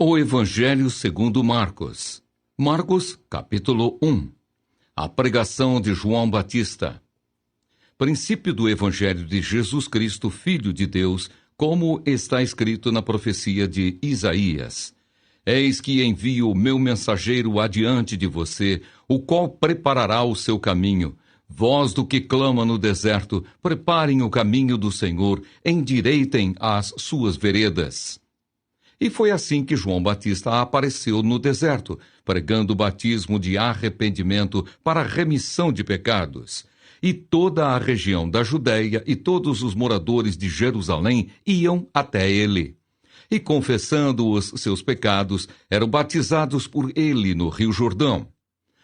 O Evangelho segundo Marcos. Marcos, capítulo 1. A pregação de João Batista. Princípio do Evangelho de Jesus Cristo, Filho de Deus, como está escrito na profecia de Isaías. Eis que envio o meu mensageiro adiante de você, o qual preparará o seu caminho. Voz do que clama no deserto, preparem o caminho do Senhor, endireitem as suas veredas. E foi assim que João Batista apareceu no deserto, pregando o batismo de arrependimento para a remissão de pecados. E toda a região da Judéia e todos os moradores de Jerusalém iam até ele. E confessando os seus pecados, eram batizados por ele no Rio Jordão.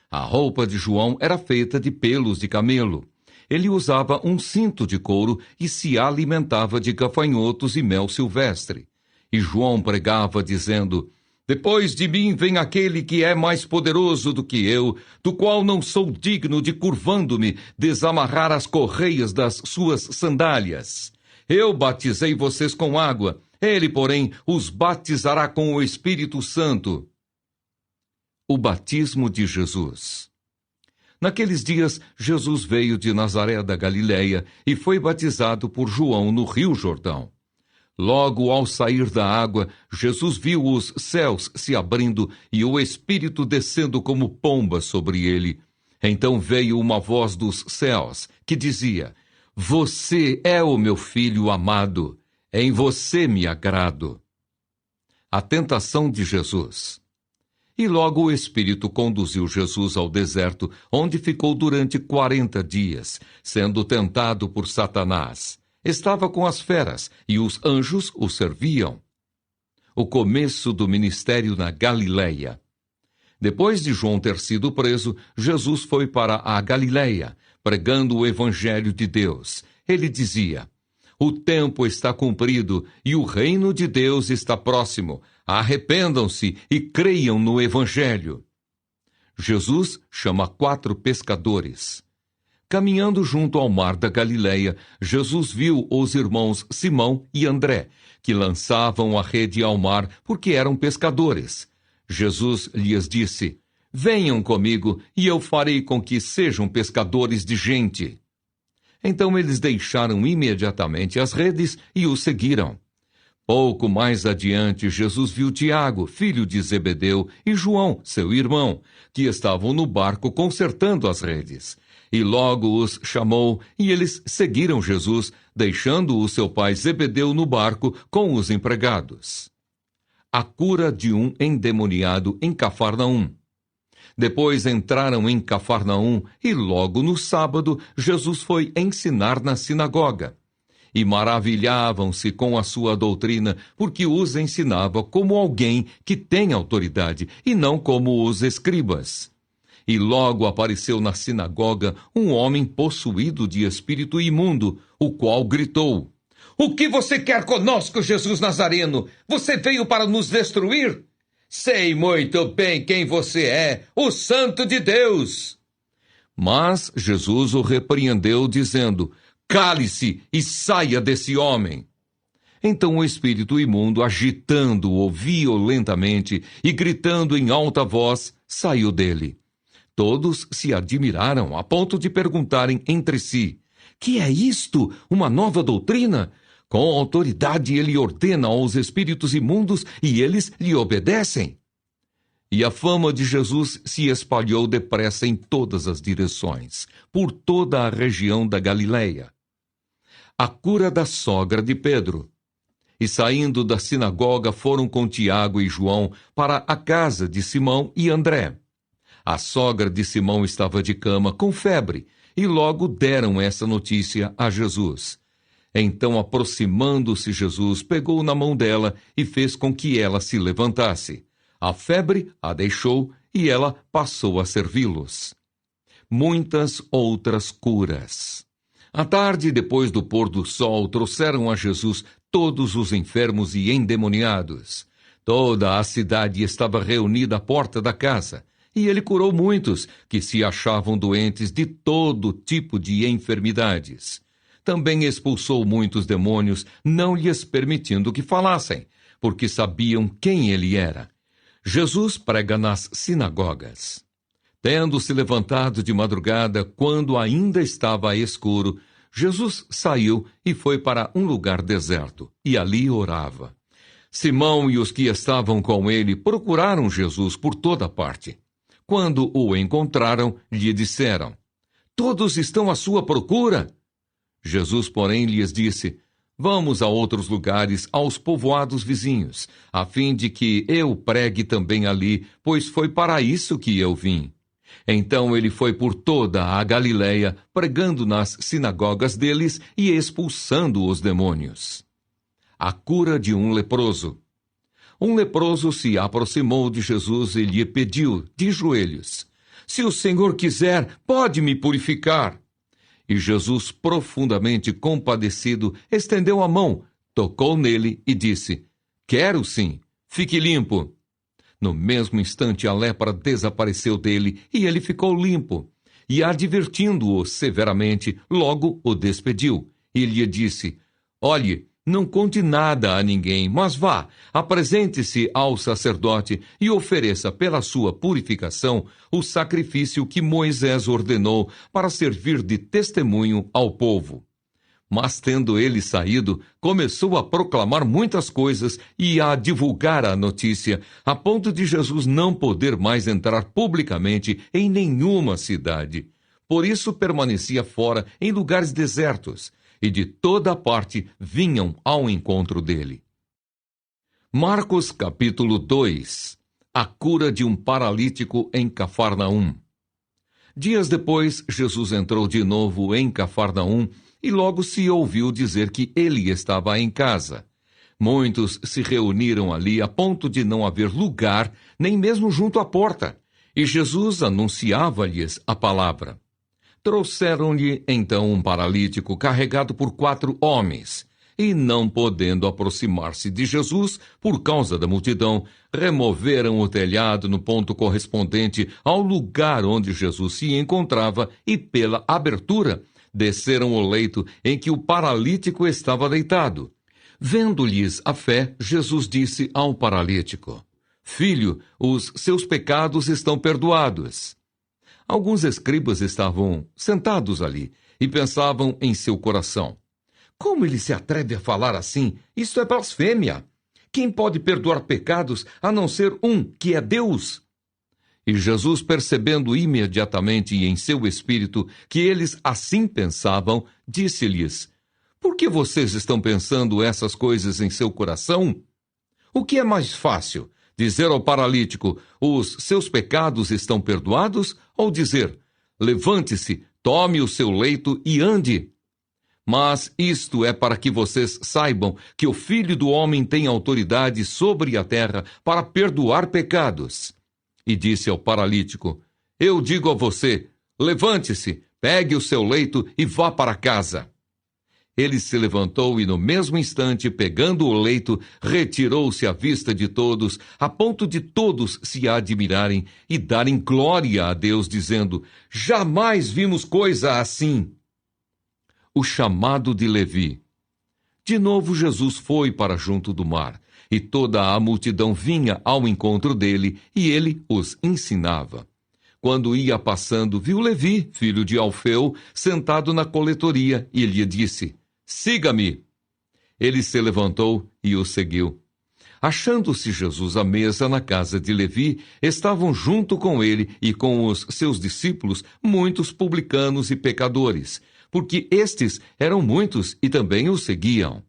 A roupa de João era feita de pelos de camelo. Ele usava um cinto de couro e se alimentava de gafanhotos e mel silvestre. E João pregava, dizendo: Depois de mim vem aquele que é mais poderoso do que eu, do qual não sou digno de, curvando-me, desamarrar as correias das suas sandálias. Eu batizei vocês com água, ele, porém, os batizará com o Espírito Santo. O batismo de Jesus. Naqueles dias, Jesus veio de Nazaré da Galileia e foi batizado por João no Rio Jordão. Logo ao sair da água, Jesus viu os céus se abrindo e o Espírito descendo como pomba sobre ele. Então veio uma voz dos céus, que dizia: Você é o meu Filho amado, em você me agrado. A tentação de Jesus. E logo o Espírito conduziu Jesus ao deserto, onde ficou durante 40 dias, sendo tentado por Satanás. Estava com as feras, e os anjos o serviam. O começo do ministério na Galileia. Depois de João ter sido preso, Jesus foi para a Galileia, pregando o Evangelho de Deus. Ele dizia: O tempo está cumprido, e o reino de Deus está próximo. Arrependam-se e creiam no Evangelho. Jesus chama 4 pescadores. Caminhando junto ao mar da Galileia, Jesus viu os irmãos Simão e André, que lançavam a rede ao mar porque eram pescadores. Jesus lhes disse: Venham comigo, e eu farei com que sejam pescadores de gente. Então eles deixaram imediatamente as redes e o seguiram. Pouco mais adiante, Jesus viu Tiago, filho de Zebedeu, e João, seu irmão, que estavam no barco consertando as redes. E logo os chamou, e eles seguiram Jesus, deixando o seu pai Zebedeu no barco com os empregados. A cura de um endemoniado em Cafarnaum. Depois entraram em Cafarnaum, e logo no sábado, Jesus foi ensinar na sinagoga. E maravilhavam-se com a sua doutrina, porque os ensinava como alguém que tem autoridade, e não como os escribas. E logo apareceu na sinagoga um homem possuído de espírito imundo, o qual gritou: O que você quer conosco, Jesus Nazareno? Você veio para nos destruir? Sei muito bem quem você é, o Santo de Deus. Mas Jesus o repreendeu, dizendo: Cale-se e saia desse homem. Então o espírito imundo, agitando-o violentamente e gritando em alta voz, saiu dele. Todos se admiraram a ponto de perguntarem entre si: Que é isto? Uma nova doutrina? Com autoridade ele ordena aos espíritos imundos e eles lhe obedecem. E a fama de Jesus se espalhou depressa em todas as direções, por toda a região da Galileia. A cura da sogra de Pedro. E saindo da sinagoga foram com Tiago e João para a casa de Simão e André. A sogra de Simão estava de cama com febre, e logo deram essa notícia a Jesus. Então, aproximando-se Jesus, pegou na mão dela e fez com que ela se levantasse. A febre a deixou e ela passou a servi-los. Muitas outras curas. À tarde, depois do pôr do sol, trouxeram a Jesus todos os enfermos e endemoniados. Toda a cidade estava reunida à porta da casa. E ele curou muitos que se achavam doentes de todo tipo de enfermidades. Também expulsou muitos demônios, não lhes permitindo que falassem, porque sabiam quem ele era. Jesus prega nas sinagogas. Tendo se levantado de madrugada, quando ainda estava escuro, Jesus saiu e foi para um lugar deserto, e ali orava. Simão e os que estavam com ele procuraram Jesus por toda parte. Quando o encontraram, lhe disseram: "Todos estão à sua procura." Jesus, porém, lhes disse: "Vamos a outros lugares, aos povoados vizinhos, a fim de que eu pregue também ali, pois foi para isso que eu vim." Então ele foi por toda a Galiléia, pregando nas sinagogas deles e expulsando os demônios. A cura de um leproso. Um leproso se aproximou de Jesus e lhe pediu, de joelhos: "Se o Senhor quiser, pode me purificar." E Jesus, profundamente compadecido, estendeu a mão, tocou nele e disse: "Quero sim, fique limpo." No mesmo instante, a lepra desapareceu dele e ele ficou limpo. E, advertindo-o severamente, logo o despediu. E lhe disse: "Olhe, não conte nada a ninguém, mas vá, apresente-se ao sacerdote e ofereça pela sua purificação o sacrifício que Moisés ordenou para servir de testemunho ao povo." Mas, tendo ele saído, começou a proclamar muitas coisas e a divulgar a notícia, a ponto de Jesus não poder mais entrar publicamente em nenhuma cidade. Por isso permanecia fora em lugares desertos, e de toda parte vinham ao encontro dele. Marcos capítulo 2. A cura de um paralítico em Cafarnaum. Dias depois, Jesus entrou de novo em Cafarnaum e logo se ouviu dizer que ele estava em casa. Muitos se reuniram ali a ponto de não haver lugar, nem mesmo junto à porta, e Jesus anunciava-lhes a palavra. Trouxeram-lhe então um paralítico carregado por 4 homens, e não podendo aproximar-se de Jesus por causa da multidão, removeram o telhado no ponto correspondente ao lugar onde Jesus se encontrava e, pela abertura, desceram o leito em que o paralítico estava deitado. Vendo-lhes a fé, Jesus disse ao paralítico: "Filho, os seus pecados estão perdoados." Alguns escribas estavam sentados ali e pensavam em seu coração: "Como ele se atreve a falar assim? Isto é blasfêmia. Quem pode perdoar pecados a não ser um, que é Deus?" E Jesus, percebendo imediatamente em seu espírito que eles assim pensavam, disse-lhes: "Por que vocês estão pensando essas coisas em seu coração? O que é mais fácil, dizer ao paralítico: 'Os seus pecados estão perdoados', ou dizer: 'Levante-se, tome o seu leito e ande'? Mas isto é para que vocês saibam que o Filho do Homem tem autoridade sobre a terra para perdoar pecados." E disse ao paralítico: "Eu digo a você, levante-se, pegue o seu leito e vá para casa." Ele se levantou e, no mesmo instante, pegando o leito, retirou-se à vista de todos, a ponto de todos se admirarem e darem glória a Deus, dizendo: "Jamais vimos coisa assim." O chamado de Levi. De novo Jesus foi para junto do mar, e toda a multidão vinha ao encontro dele, e ele os ensinava. Quando ia passando, viu Levi, filho de Alfeu, sentado na coletoria, e lhe disse: "Siga-me." Ele se levantou e o seguiu. Achando-se Jesus à mesa na casa de Levi, estavam junto com ele e com os seus discípulos muitos publicanos e pecadores, porque estes eram muitos e também o seguiam.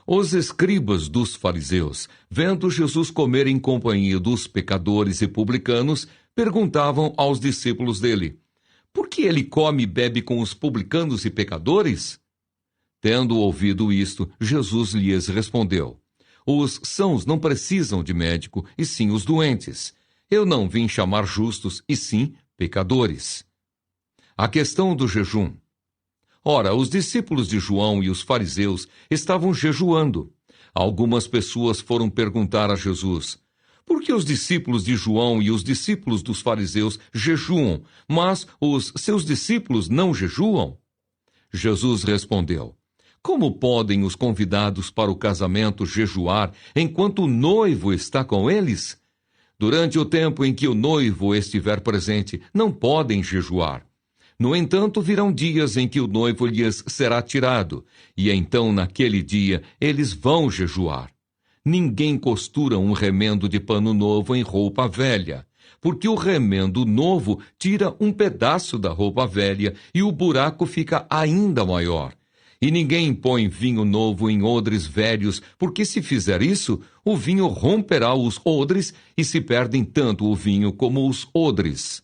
Os escribas dos fariseus, vendo Jesus comer em companhia dos pecadores e publicanos, perguntavam aos discípulos dele: "Por que ele come e bebe com os publicanos e pecadores?" Tendo ouvido isto, Jesus lhes respondeu: "Os sãos não precisam de médico, e sim os doentes. Eu não vim chamar justos, e sim pecadores." A questão do jejum. Ora, os discípulos de João e os fariseus estavam jejuando. Algumas pessoas foram perguntar a Jesus: "Por que os discípulos de João e os discípulos dos fariseus jejuam, mas os seus discípulos não jejuam?" Jesus respondeu: Como podem os convidados para o casamento jejuar enquanto o noivo está com eles? Durante o tempo em que o noivo estiver presente, não podem jejuar. No entanto, virão dias em que o noivo lhes será tirado, e então, naquele dia, eles vão jejuar. Ninguém costura um remendo de pano novo em roupa velha, porque o remendo novo tira um pedaço da roupa velha e o buraco fica ainda maior. E ninguém põe vinho novo em odres velhos, porque se fizer isso, o vinho romperá os odres e se perdem tanto o vinho como os odres.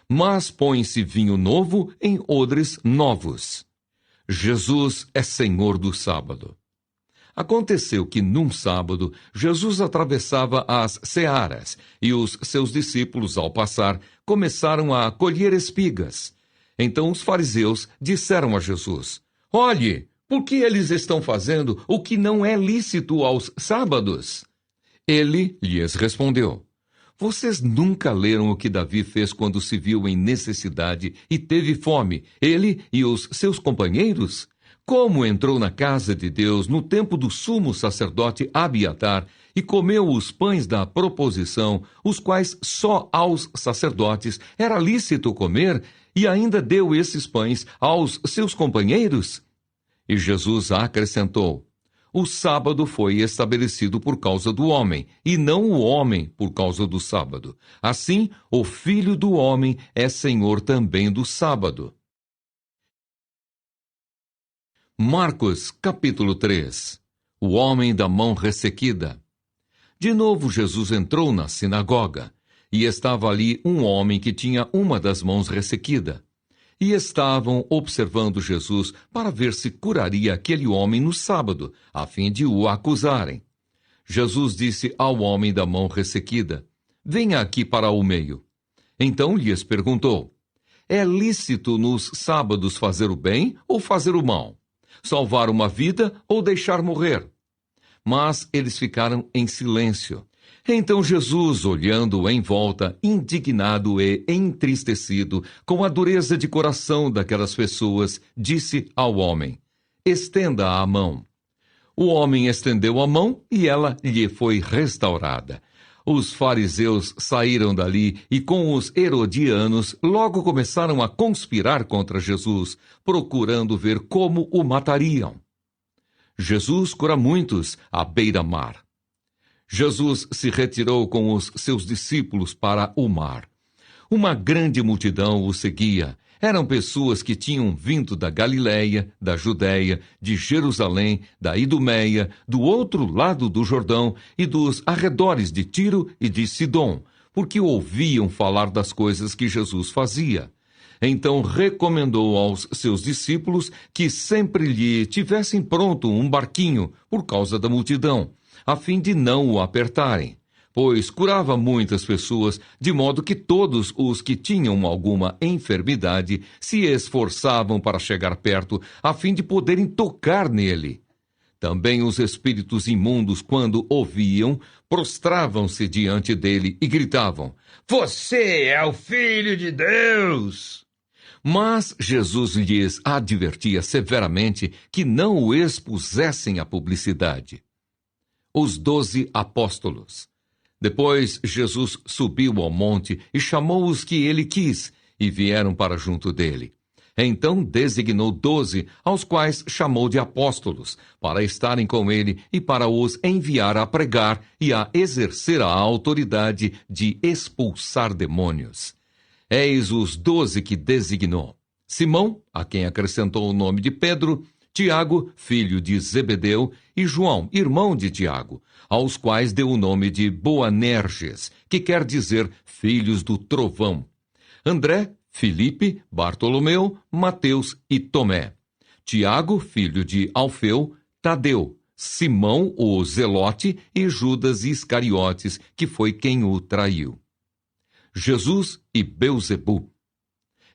Mas põe-se vinho novo em odres novos. Jesus é Senhor do sábado. Aconteceu que, num sábado, Jesus atravessava as searas, e os seus discípulos, ao passar, começaram a colher espigas. Então os fariseus disseram a Jesus: Olhe, por que eles estão fazendo o que não é lícito aos sábados? Ele lhes respondeu: Vocês nunca leram o que Davi fez quando se viu em necessidade e teve fome, ele e os seus companheiros? Como entrou na casa de Deus no tempo do sumo sacerdote Abiatar e comeu os pães da proposição, os quais só aos sacerdotes era lícito comer, e ainda deu esses pães aos seus companheiros? E Jesus acrescentou: O sábado foi estabelecido por causa do homem, e não o homem por causa do sábado. Assim, o Filho do Homem é Senhor também do sábado. Marcos, capítulo 3. O homem da mão ressequida. De novo Jesus entrou na sinagoga, e estava ali um homem que tinha uma das mãos ressequida. E estavam observando Jesus para ver se curaria aquele homem no sábado, a fim de o acusarem. Jesus disse ao homem da mão ressequida: Venha aqui para o meio. Então lhes perguntou: É lícito nos sábados fazer o bem ou fazer o mal? Salvar uma vida ou deixar morrer? Mas eles ficaram em silêncio. Então Jesus, olhando em volta, indignado e entristecido, com a dureza de coração daquelas pessoas, disse ao homem: Estenda a mão. O homem estendeu a mão e ela lhe foi restaurada. Os fariseus saíram dali e, com os herodianos, logo começaram a conspirar contra Jesus, procurando ver como o matariam. Jesus cura muitos à beira-mar. Jesus se retirou com os seus discípulos para o mar. Uma grande multidão o seguia. Eram pessoas que tinham vindo da Galiléia, da Judéia, de Jerusalém, da Idumeia, do outro lado do Jordão e dos arredores de Tiro e de Sidom, porque ouviam falar das coisas que Jesus fazia. Então recomendou aos seus discípulos que sempre lhe tivessem pronto um barquinho por causa da multidão, a fim de não o apertarem, pois curava muitas pessoas, de modo que todos os que tinham alguma enfermidade se esforçavam para chegar perto, a fim de poderem tocar nele. Também os espíritos imundos, quando ouviam, prostravam-se diante dele e gritavam: Você é o Filho de Deus! Mas Jesus lhes advertia severamente que não o expusessem à publicidade. Os 12 apóstolos. Depois Jesus subiu ao monte e chamou os que ele quis, e vieram para junto dele. Então designou 12, aos quais chamou de apóstolos, para estarem com ele e para os enviar a pregar e a exercer a autoridade de expulsar demônios. Eis os 12 que designou: Simão, a quem acrescentou o nome de Pedro, Tiago, filho de Zebedeu, e João, irmão de Tiago, aos quais deu o nome de Boanerges, que quer dizer filhos do trovão. André, Filipe, Bartolomeu, Mateus e Tomé. Tiago, filho de Alfeu, Tadeu, Simão, o Zelote, e Judas Iscariotes, que foi quem o traiu. Jesus e Beelzebu.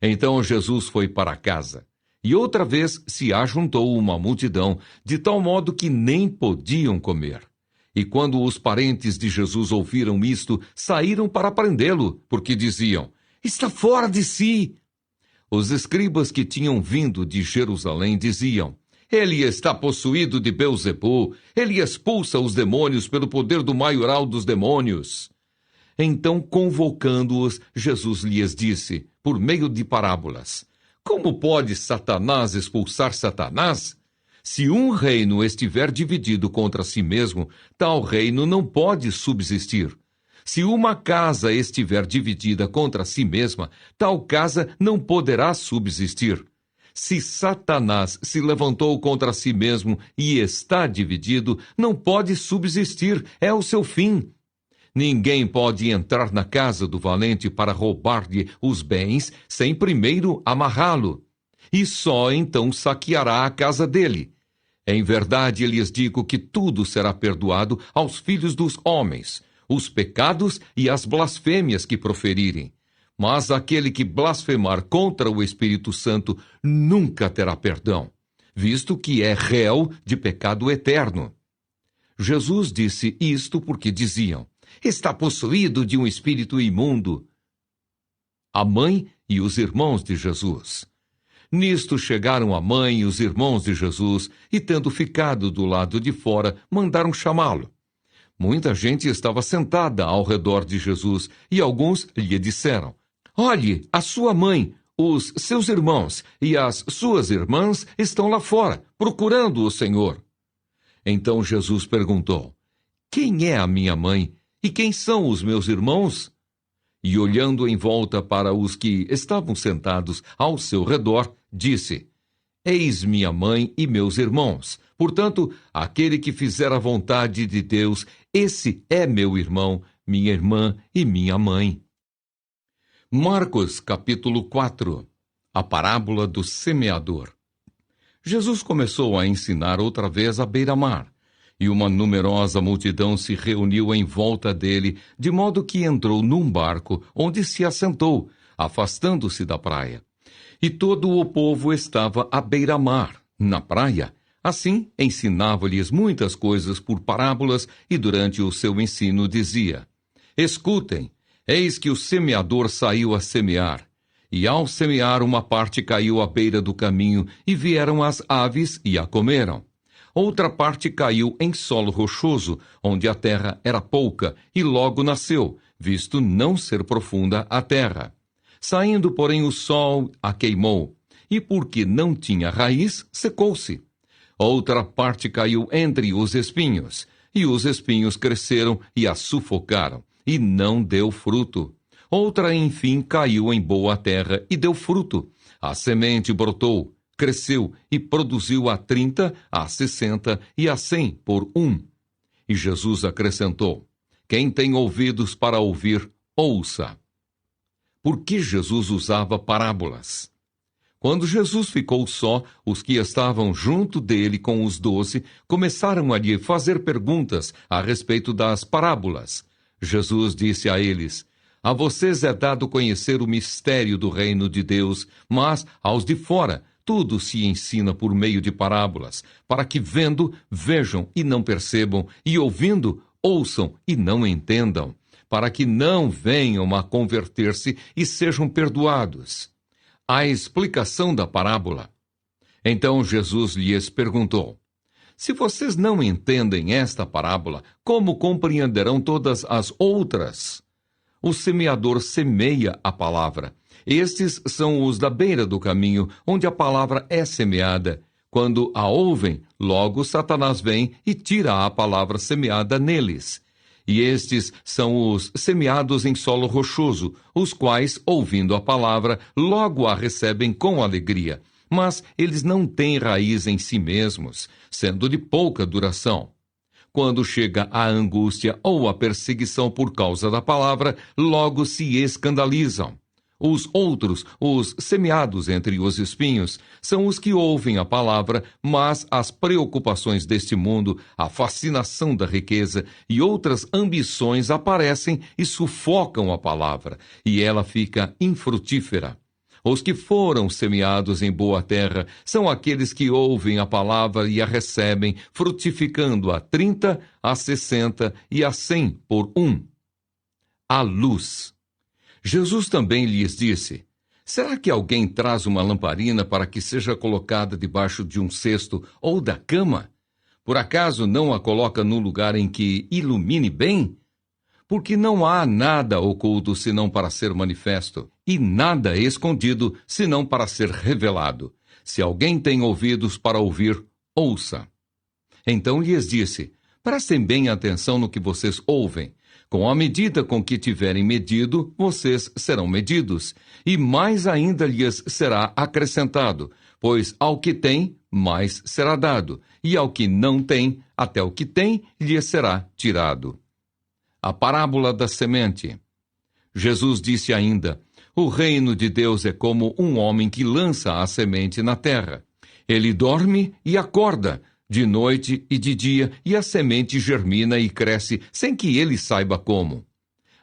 Então Jesus foi para casa. E outra vez se ajuntou uma multidão, de tal modo que nem podiam comer. E quando os parentes de Jesus ouviram isto, saíram para prendê-lo, porque diziam: Está fora de si. Os escribas que tinham vindo de Jerusalém diziam: Ele está possuído de Beelzebu. Ele expulsa os demônios pelo poder do maioral dos demônios. Então, convocando-os, Jesus lhes disse, por meio de parábolas: Como pode Satanás expulsar Satanás? Se um reino estiver dividido contra si mesmo, tal reino não pode subsistir. Se uma casa estiver dividida contra si mesma, tal casa não poderá subsistir. Se Satanás se levantou contra si mesmo e está dividido, não pode subsistir, é o seu fim. Ninguém pode entrar na casa do valente para roubar-lhe os bens sem primeiro amarrá-lo, e só então saqueará a casa dele. Em verdade, lhes digo que tudo será perdoado aos filhos dos homens, os pecados e as blasfêmias que proferirem. Mas aquele que blasfemar contra o Espírito Santo nunca terá perdão, visto que é réu de pecado eterno. Jesus disse isto porque diziam: Está possuído de um espírito imundo. A mãe e os irmãos de Jesus. Nisto chegaram a mãe e os irmãos de Jesus, e tendo ficado do lado de fora, mandaram chamá-lo. Muita gente estava sentada ao redor de Jesus, e alguns lhe disseram: Olhe, a sua mãe, os seus irmãos e as suas irmãs estão lá fora, procurando o Senhor. Então Jesus perguntou: Quem é a minha mãe? E quem são os meus irmãos? E olhando em volta para os que estavam sentados ao seu redor, disse: Eis minha mãe e meus irmãos. Portanto, aquele que fizer a vontade de Deus, esse é meu irmão, minha irmã e minha mãe. Marcos, capítulo 4. A parábola do semeador. Jesus começou a ensinar outra vez à beira-mar. E uma numerosa multidão se reuniu em volta dele, de modo que entrou num barco, onde se assentou, afastando-se da praia. E todo o povo estava à beira-mar, na praia. Assim, ensinava-lhes muitas coisas por parábolas, e durante o seu ensino dizia: Escutem, eis que o semeador saiu a semear. E ao semear, uma parte caiu à beira do caminho, e vieram as aves e a comeram. Outra parte caiu em solo rochoso, onde a terra era pouca, e logo nasceu, visto não ser profunda a terra. Saindo, porém, o sol a queimou, e porque não tinha raiz, secou-se. Outra parte caiu entre os espinhos, e os espinhos cresceram e a sufocaram, e não deu fruto. Outra, enfim, caiu em boa terra e deu fruto. A semente brotou, cresceu e produziu a 30, a 60 e a 100 por um. E Jesus acrescentou: Quem tem ouvidos para ouvir, ouça. Por que Jesus usava parábolas? Quando Jesus ficou só, os que estavam junto dele com os 12 começaram a lhe fazer perguntas a respeito das parábolas. Jesus disse a eles: A vocês é dado conhecer o mistério do reino de Deus, mas aos de fora tudo se ensina por meio de parábolas, para que vendo, vejam e não percebam, e ouvindo, ouçam e não entendam, para que não venham a converter-se e sejam perdoados. A explicação da parábola. Então Jesus lhes perguntou: Se vocês não entendem esta parábola, como compreenderão todas as outras? O semeador semeia a palavra. Estes são os da beira do caminho, onde a palavra é semeada. Quando a ouvem, logo Satanás vem e tira a palavra semeada neles. E estes são os semeados em solo rochoso, os quais, ouvindo a palavra, logo a recebem com alegria. Mas eles não têm raiz em si mesmos, sendo de pouca duração. Quando chega a angústia ou a perseguição por causa da palavra, logo se escandalizam. Os outros, os semeados entre os espinhos, são os que ouvem a palavra, mas as preocupações deste mundo, a fascinação da riqueza e outras ambições aparecem e sufocam a palavra, e ela fica infrutífera. Os que foram semeados em boa terra são aqueles que ouvem a palavra e a recebem, frutificando a 30, a 60 e a 100 por um. A luz. Jesus também lhes disse: Será que alguém traz uma lamparina para que seja colocada debaixo de um cesto ou da cama? Por acaso não a coloca num lugar em que ilumine bem? Porque não há nada oculto senão para ser manifesto, e nada escondido senão para ser revelado. Se alguém tem ouvidos para ouvir, ouça. Então lhes disse: prestem bem atenção no que vocês ouvem. Com a medida com que tiverem medido, vocês serão medidos, e mais ainda lhes será acrescentado, pois ao que tem, mais será dado, e ao que não tem, até o que tem, lhes será tirado. A parábola da semente. Jesus disse ainda: o reino de Deus é como um homem que lança a semente na terra. Ele dorme e acorda, de noite e de dia, e a semente germina e cresce sem que ele saiba como.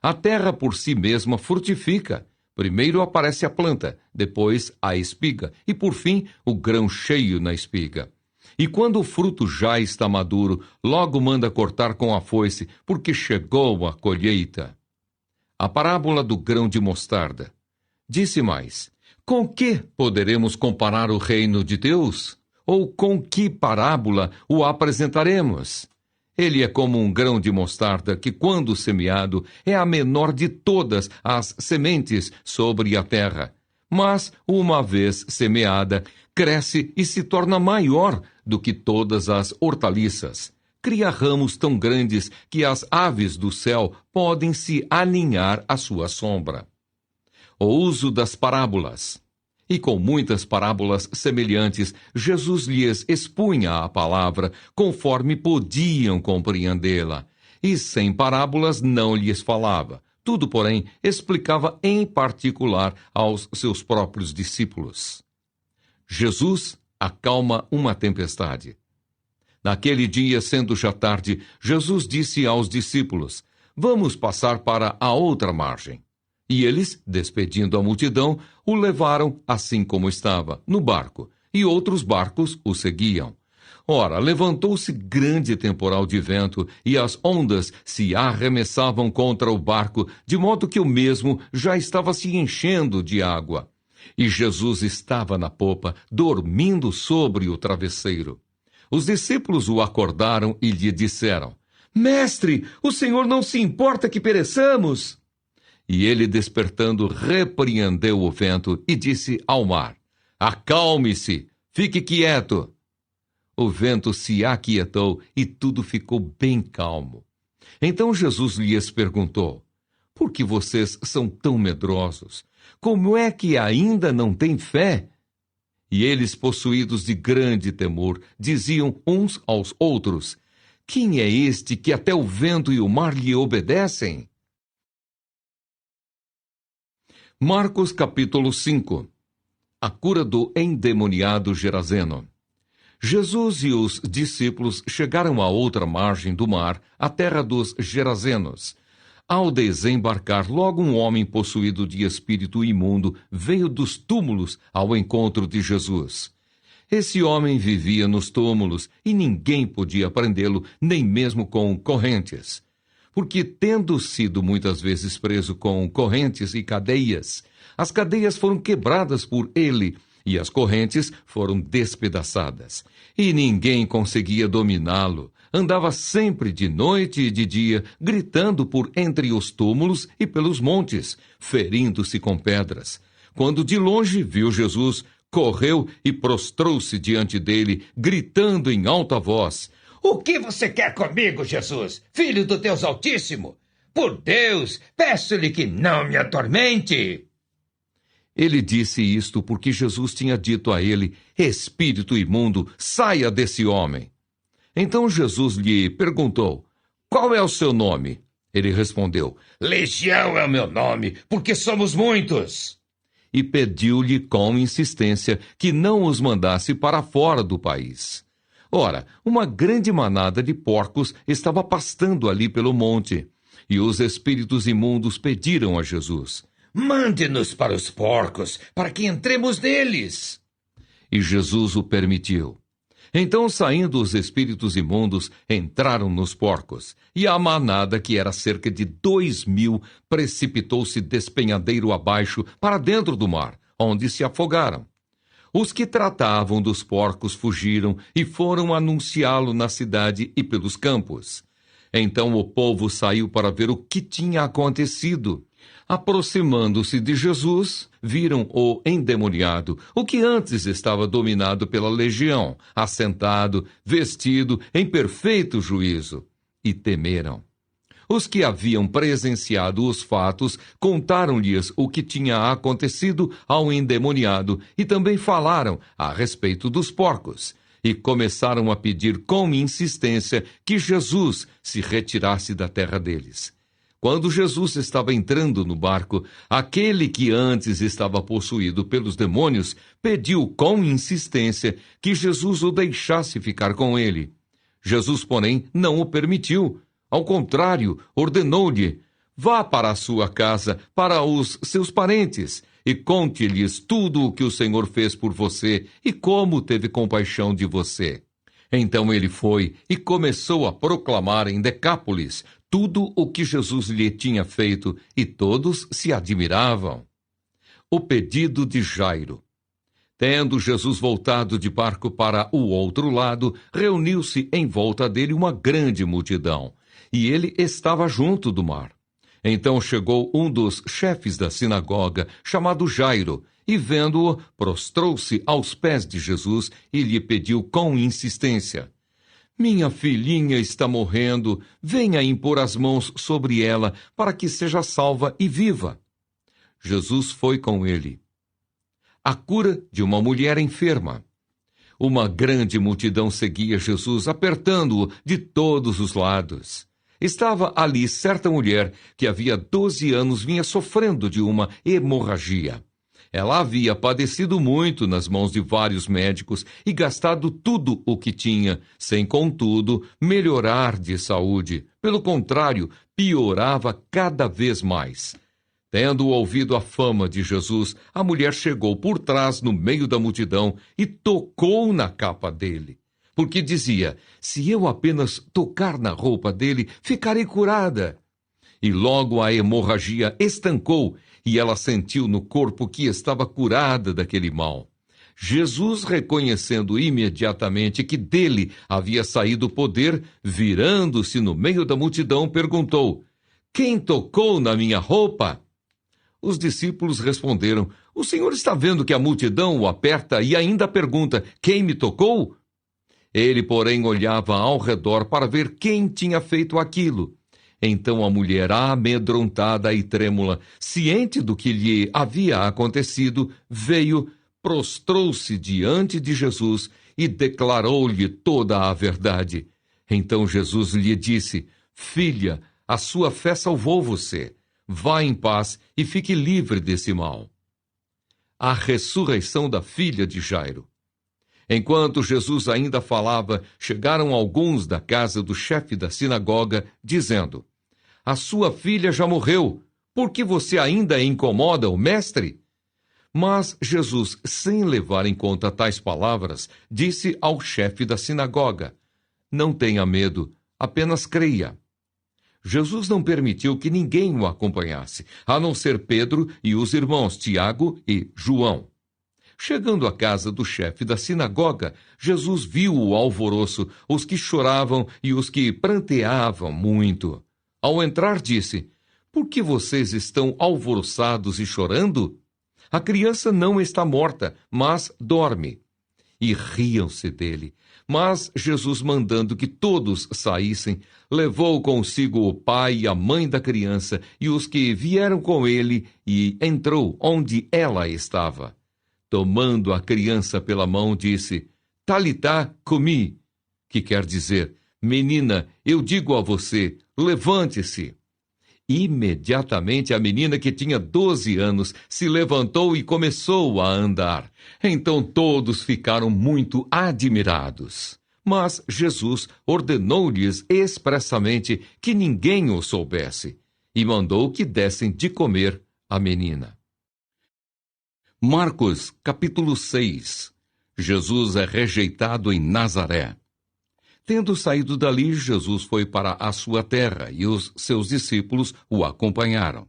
A terra por si mesma frutifica. Primeiro aparece a planta, depois a espiga, e por fim o grão cheio na espiga. E quando o fruto já está maduro, logo manda cortar com a foice, porque chegou a colheita. A parábola do grão de mostarda. Disse mais: com que poderemos comparar o reino de Deus? Ou com que parábola o apresentaremos? Ele é como um grão de mostarda que, quando semeado, é a menor de todas as sementes sobre a terra. Mas, uma vez semeada, cresce e se torna maior do que todas as hortaliças. Cria ramos tão grandes que as aves do céu podem se aninhar à sua sombra. O uso das parábolas. E com muitas parábolas semelhantes, Jesus lhes expunha a palavra, conforme podiam compreendê-la. E sem parábolas não lhes falava. Tudo, porém, explicava em particular aos seus próprios discípulos. Jesus acalma uma tempestade. Naquele dia, sendo já tarde, Jesus disse aos discípulos: vamos passar para a outra margem. E eles, despedindo a multidão, o levaram assim como estava, no barco, e outros barcos o seguiam. Ora, levantou-se grande temporal de vento, e as ondas se arremessavam contra o barco, de modo que o mesmo já estava se enchendo de água. E Jesus estava na popa, dormindo sobre o travesseiro. Os discípulos o acordaram e lhe disseram: Mestre, o Senhor não se importa que pereçamos? E ele, despertando, repreendeu o vento e disse ao mar: acalme-se, fique quieto. O vento se aquietou e tudo ficou bem calmo. Então Jesus lhes perguntou: por que vocês são tão medrosos? Como é que ainda não têm fé? E eles, possuídos de grande temor, diziam uns aos outros: quem é este que até o vento e o mar lhe obedecem? Marcos capítulo 5. A cura do endemoniado Gerazeno. Jesus e os discípulos chegaram à outra margem do mar, a terra dos Gerazenos. Ao desembarcar, logo um homem possuído de espírito imundo veio dos túmulos ao encontro de Jesus. Esse homem vivia nos túmulos e ninguém podia prendê-lo, nem mesmo com correntes. Porque, tendo sido muitas vezes preso com correntes e cadeias, as cadeias foram quebradas por ele e as correntes foram despedaçadas. E ninguém conseguia dominá-lo. Andava sempre de noite e de dia, gritando por entre os túmulos e pelos montes, ferindo-se com pedras. Quando de longe viu Jesus, correu e prostrou-se diante dele, gritando em alta voz: O que você quer comigo, Jesus, filho do Deus Altíssimo? Por Deus, peço-lhe que não me atormente. Ele disse isto porque Jesus tinha dito a ele: espírito imundo, saia desse homem. Então Jesus lhe perguntou: qual é o seu nome? Ele respondeu: Legião é o meu nome, porque somos muitos. E pediu-lhe com insistência que não os mandasse para fora do país. Ora, uma grande manada de porcos estava pastando ali pelo monte, e os espíritos imundos pediram a Jesus: mande-nos para os porcos, para que entremos neles. E Jesus o permitiu. Então, saindo os espíritos imundos, entraram nos porcos, e a manada, que era cerca de 2.000, precipitou-se despenhadeiro abaixo para dentro do mar, onde se afogaram. Os que tratavam dos porcos fugiram e foram anunciá-lo na cidade e pelos campos. Então o povo saiu para ver o que tinha acontecido. Aproximando-se de Jesus, viram o endemoniado, o que antes estava dominado pela legião, assentado, vestido em perfeito juízo, e temeram. Os que haviam presenciado os fatos contaram-lhes o que tinha acontecido ao endemoniado e também falaram a respeito dos porcos. E começaram a pedir com insistência que Jesus se retirasse da terra deles. Quando Jesus estava entrando no barco, aquele que antes estava possuído pelos demônios pediu com insistência que Jesus o deixasse ficar com ele. Jesus, porém, não o permitiu. Ao contrário, ordenou-lhe: vá para a sua casa, para os seus parentes, e conte-lhes tudo o que o Senhor fez por você e como teve compaixão de você. Então ele foi e começou a proclamar em Decápolis tudo o que Jesus lhe tinha feito, e todos se admiravam. O pedido de Jairo. Tendo Jesus voltado de barco para o outro lado, reuniu-se em volta dele uma grande multidão, e ele estava junto do mar. Então chegou um dos chefes da sinagoga, chamado Jairo, e vendo-o, prostrou-se aos pés de Jesus e lhe pediu com insistência: minha filhinha está morrendo, venha impor as mãos sobre ela, para que seja salva e viva. Jesus foi com ele. A cura de uma mulher enferma. Uma grande multidão seguia Jesus, apertando-o de todos os lados. Estava ali certa mulher que havia 12 anos vinha sofrendo de uma hemorragia. Ela havia padecido muito nas mãos de vários médicos e gastado tudo o que tinha, sem, contudo, melhorar de saúde. Pelo contrário, piorava cada vez mais. Tendo ouvido a fama de Jesus, a mulher chegou por trás no meio da multidão e tocou na capa dele. Porque dizia: se eu apenas tocar na roupa dele, ficarei curada. E logo a hemorragia estancou, e ela sentiu no corpo que estava curada daquele mal. Jesus, reconhecendo imediatamente que dele havia saído o poder, virando-se no meio da multidão, perguntou: quem tocou na minha roupa? Os discípulos responderam: o Senhor está vendo que a multidão o aperta e ainda pergunta: quem me tocou? Ele, porém, olhava ao redor para ver quem tinha feito aquilo. Então a mulher, amedrontada e trêmula, ciente do que lhe havia acontecido, veio, prostrou-se diante de Jesus e declarou-lhe toda a verdade. Então Jesus lhe disse: filha, a sua fé salvou você. Vá em paz e fique livre desse mal. A ressurreição da filha de Jairo. Enquanto Jesus ainda falava, chegaram alguns da casa do chefe da sinagoga, dizendo: a sua filha já morreu, por que você ainda incomoda o mestre? Mas Jesus, sem levar em conta tais palavras, disse ao chefe da sinagoga: não tenha medo, apenas creia. Jesus não permitiu que ninguém o acompanhasse, a não ser Pedro e os irmãos Tiago e João. Chegando à casa do chefe da sinagoga, Jesus viu o alvoroço, os que choravam e os que pranteavam muito. Ao entrar, disse: por que vocês estão alvoroçados e chorando? A criança não está morta, mas dorme. E riam-se dele. Mas Jesus, mandando que todos saíssem, levou consigo o pai e a mãe da criança e os que vieram com ele, e entrou onde ela estava. Tomando a criança pela mão, disse: Talitá cumi, que quer dizer: menina, eu digo a você, levante-se. Imediatamente a menina, que tinha 12 anos, se levantou e começou a andar. Então todos ficaram muito admirados. Mas Jesus ordenou-lhes expressamente que ninguém o soubesse, e mandou que dessem de comer à menina. Marcos, capítulo 6. Jesus é rejeitado em Nazaré. Tendo saído dali, Jesus foi para a sua terra, e os seus discípulos o acompanharam.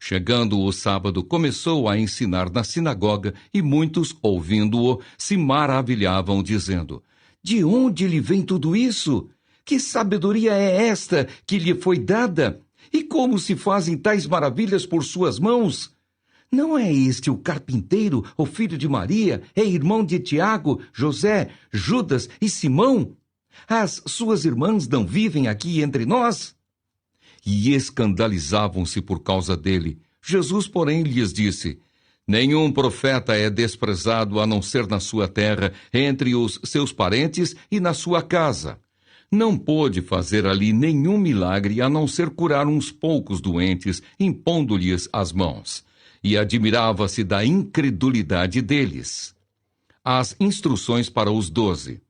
Chegando o sábado, começou a ensinar na sinagoga, e muitos, ouvindo-o, se maravilhavam, dizendo: De onde lhe vem tudo isso? Que sabedoria é esta que lhe foi dada? E como se fazem tais maravilhas por suas mãos? Não é este o carpinteiro, o filho de Maria, é irmão de Tiago, José, Judas e Simão? As suas irmãs não vivem aqui entre nós? E escandalizavam-se por causa dele. Jesus, porém, lhes disse: Nenhum profeta é desprezado a não ser na sua terra, entre os seus parentes e na sua casa. Não pôde fazer ali nenhum milagre a não ser curar uns poucos doentes, impondo-lhes as mãos. E admirava-se da incredulidade deles. As instruções para os 12.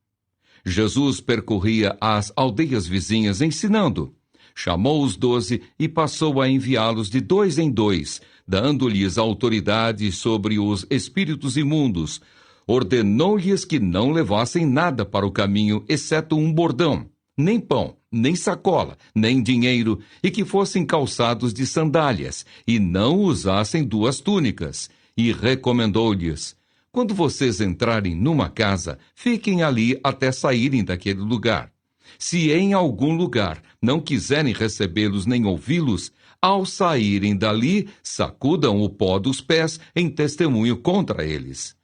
Jesus percorria as aldeias vizinhas ensinando. Chamou os 12 e passou a enviá-los de 2 em 2, dando-lhes autoridade sobre os espíritos imundos. Ordenou-lhes que não levassem nada para o caminho, exceto um bordão, nem pão, nem sacola, nem dinheiro, e que fossem calçados de sandálias, e não usassem 2 túnicas. E recomendou-lhes: Quando vocês entrarem numa casa, fiquem ali até saírem daquele lugar. Se em algum lugar não quiserem recebê-los nem ouvi-los, ao saírem dali, sacudam o pó dos pés em testemunho contra eles.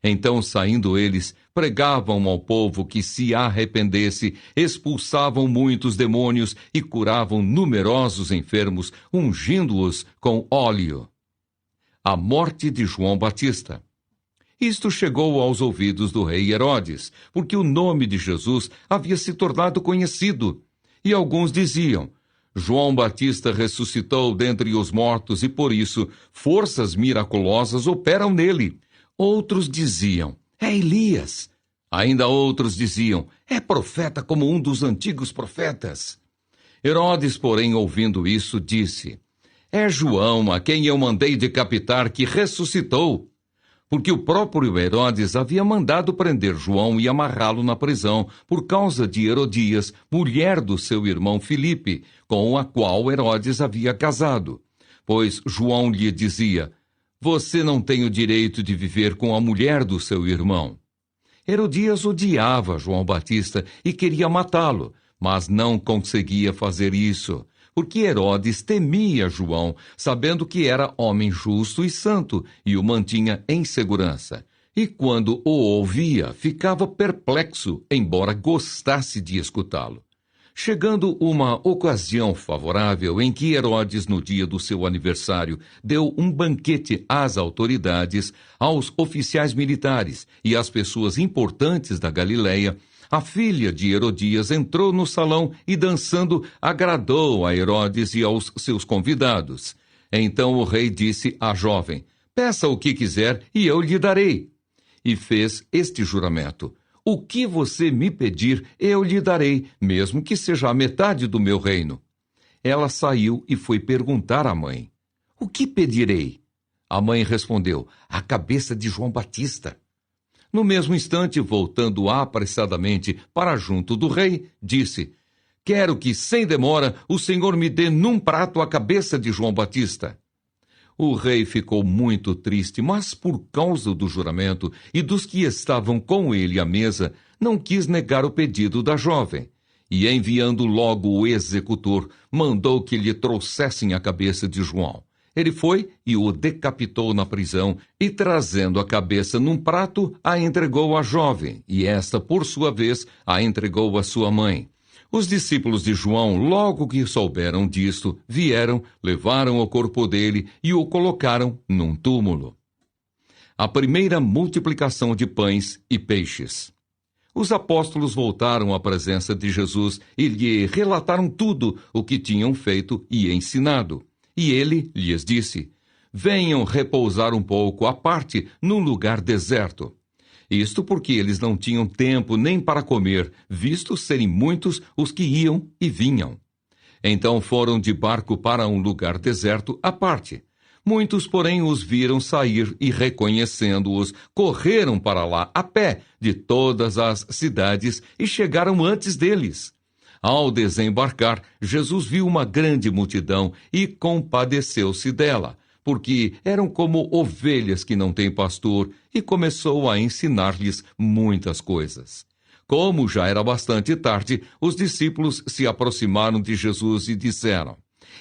Então, saindo eles, pregavam ao povo que se arrependesse, expulsavam muitos demônios e curavam numerosos enfermos, ungindo-os com óleo. A morte de João Batista. Isto chegou aos ouvidos do rei Herodes, porque o nome de Jesus havia se tornado conhecido. E alguns diziam: João Batista ressuscitou dentre os mortos e, por isso, forças miraculosas operam nele. Outros diziam: É Elias. Ainda outros diziam: É profeta como um dos antigos profetas. Herodes, porém, ouvindo isso, disse: É João, a quem eu mandei decapitar, que ressuscitou. Porque o próprio Herodes havia mandado prender João e amarrá-lo na prisão por causa de Herodias, mulher do seu irmão Filipe, com a qual Herodes havia casado. Pois João lhe dizia: Você não tem o direito de viver com a mulher do seu irmão. Herodias odiava João Batista e queria matá-lo, mas não conseguia fazer isso, porque Herodes temia João, sabendo que era homem justo e santo, e o mantinha em segurança. E quando o ouvia, ficava perplexo, embora gostasse de escutá-lo. Chegando uma ocasião favorável em que Herodes, no dia do seu aniversário, deu um banquete às autoridades, aos oficiais militares e às pessoas importantes da Galileia, a filha de Herodias entrou no salão e, dançando, agradou a Herodes e aos seus convidados. Então o rei disse à jovem: Peça o que quiser e eu lhe darei. E fez este juramento: O que você me pedir, eu lhe darei, mesmo que seja a metade do meu reino. Ela saiu e foi perguntar à mãe: O que pedirei? A mãe respondeu: A cabeça de João Batista. No mesmo instante, voltando apressadamente para junto do rei, disse: Quero que, sem demora, o senhor me dê num prato a cabeça de João Batista. O rei ficou muito triste, mas por causa do juramento e dos que estavam com ele à mesa, não quis negar o pedido da jovem. E, enviando logo o executor, mandou que lhe trouxessem a cabeça de João. Ele foi e o decapitou na prisão, e, trazendo a cabeça num prato, a entregou à jovem, e esta, por sua vez, a entregou à sua mãe. Os discípulos de João, logo que souberam disto, vieram, levaram o corpo dele e o colocaram num túmulo. A primeira multiplicação de pães e peixes. Os apóstolos voltaram à presença de Jesus e lhe relataram tudo o que tinham feito e ensinado. E ele lhes disse: Venham repousar um pouco à parte num lugar deserto. Isto porque eles não tinham tempo nem para comer, visto serem muitos os que iam e vinham. Então foram de barco para um lugar deserto à parte. Muitos, porém, os viram sair e, reconhecendo-os, correram para lá a pé de todas as cidades e chegaram antes deles. Ao desembarcar, Jesus viu uma grande multidão e compadeceu-se dela, porque eram como ovelhas que não têm pastor, e começou a ensinar-lhes muitas coisas. Como já era bastante tarde, os discípulos se aproximaram de Jesus e disseram: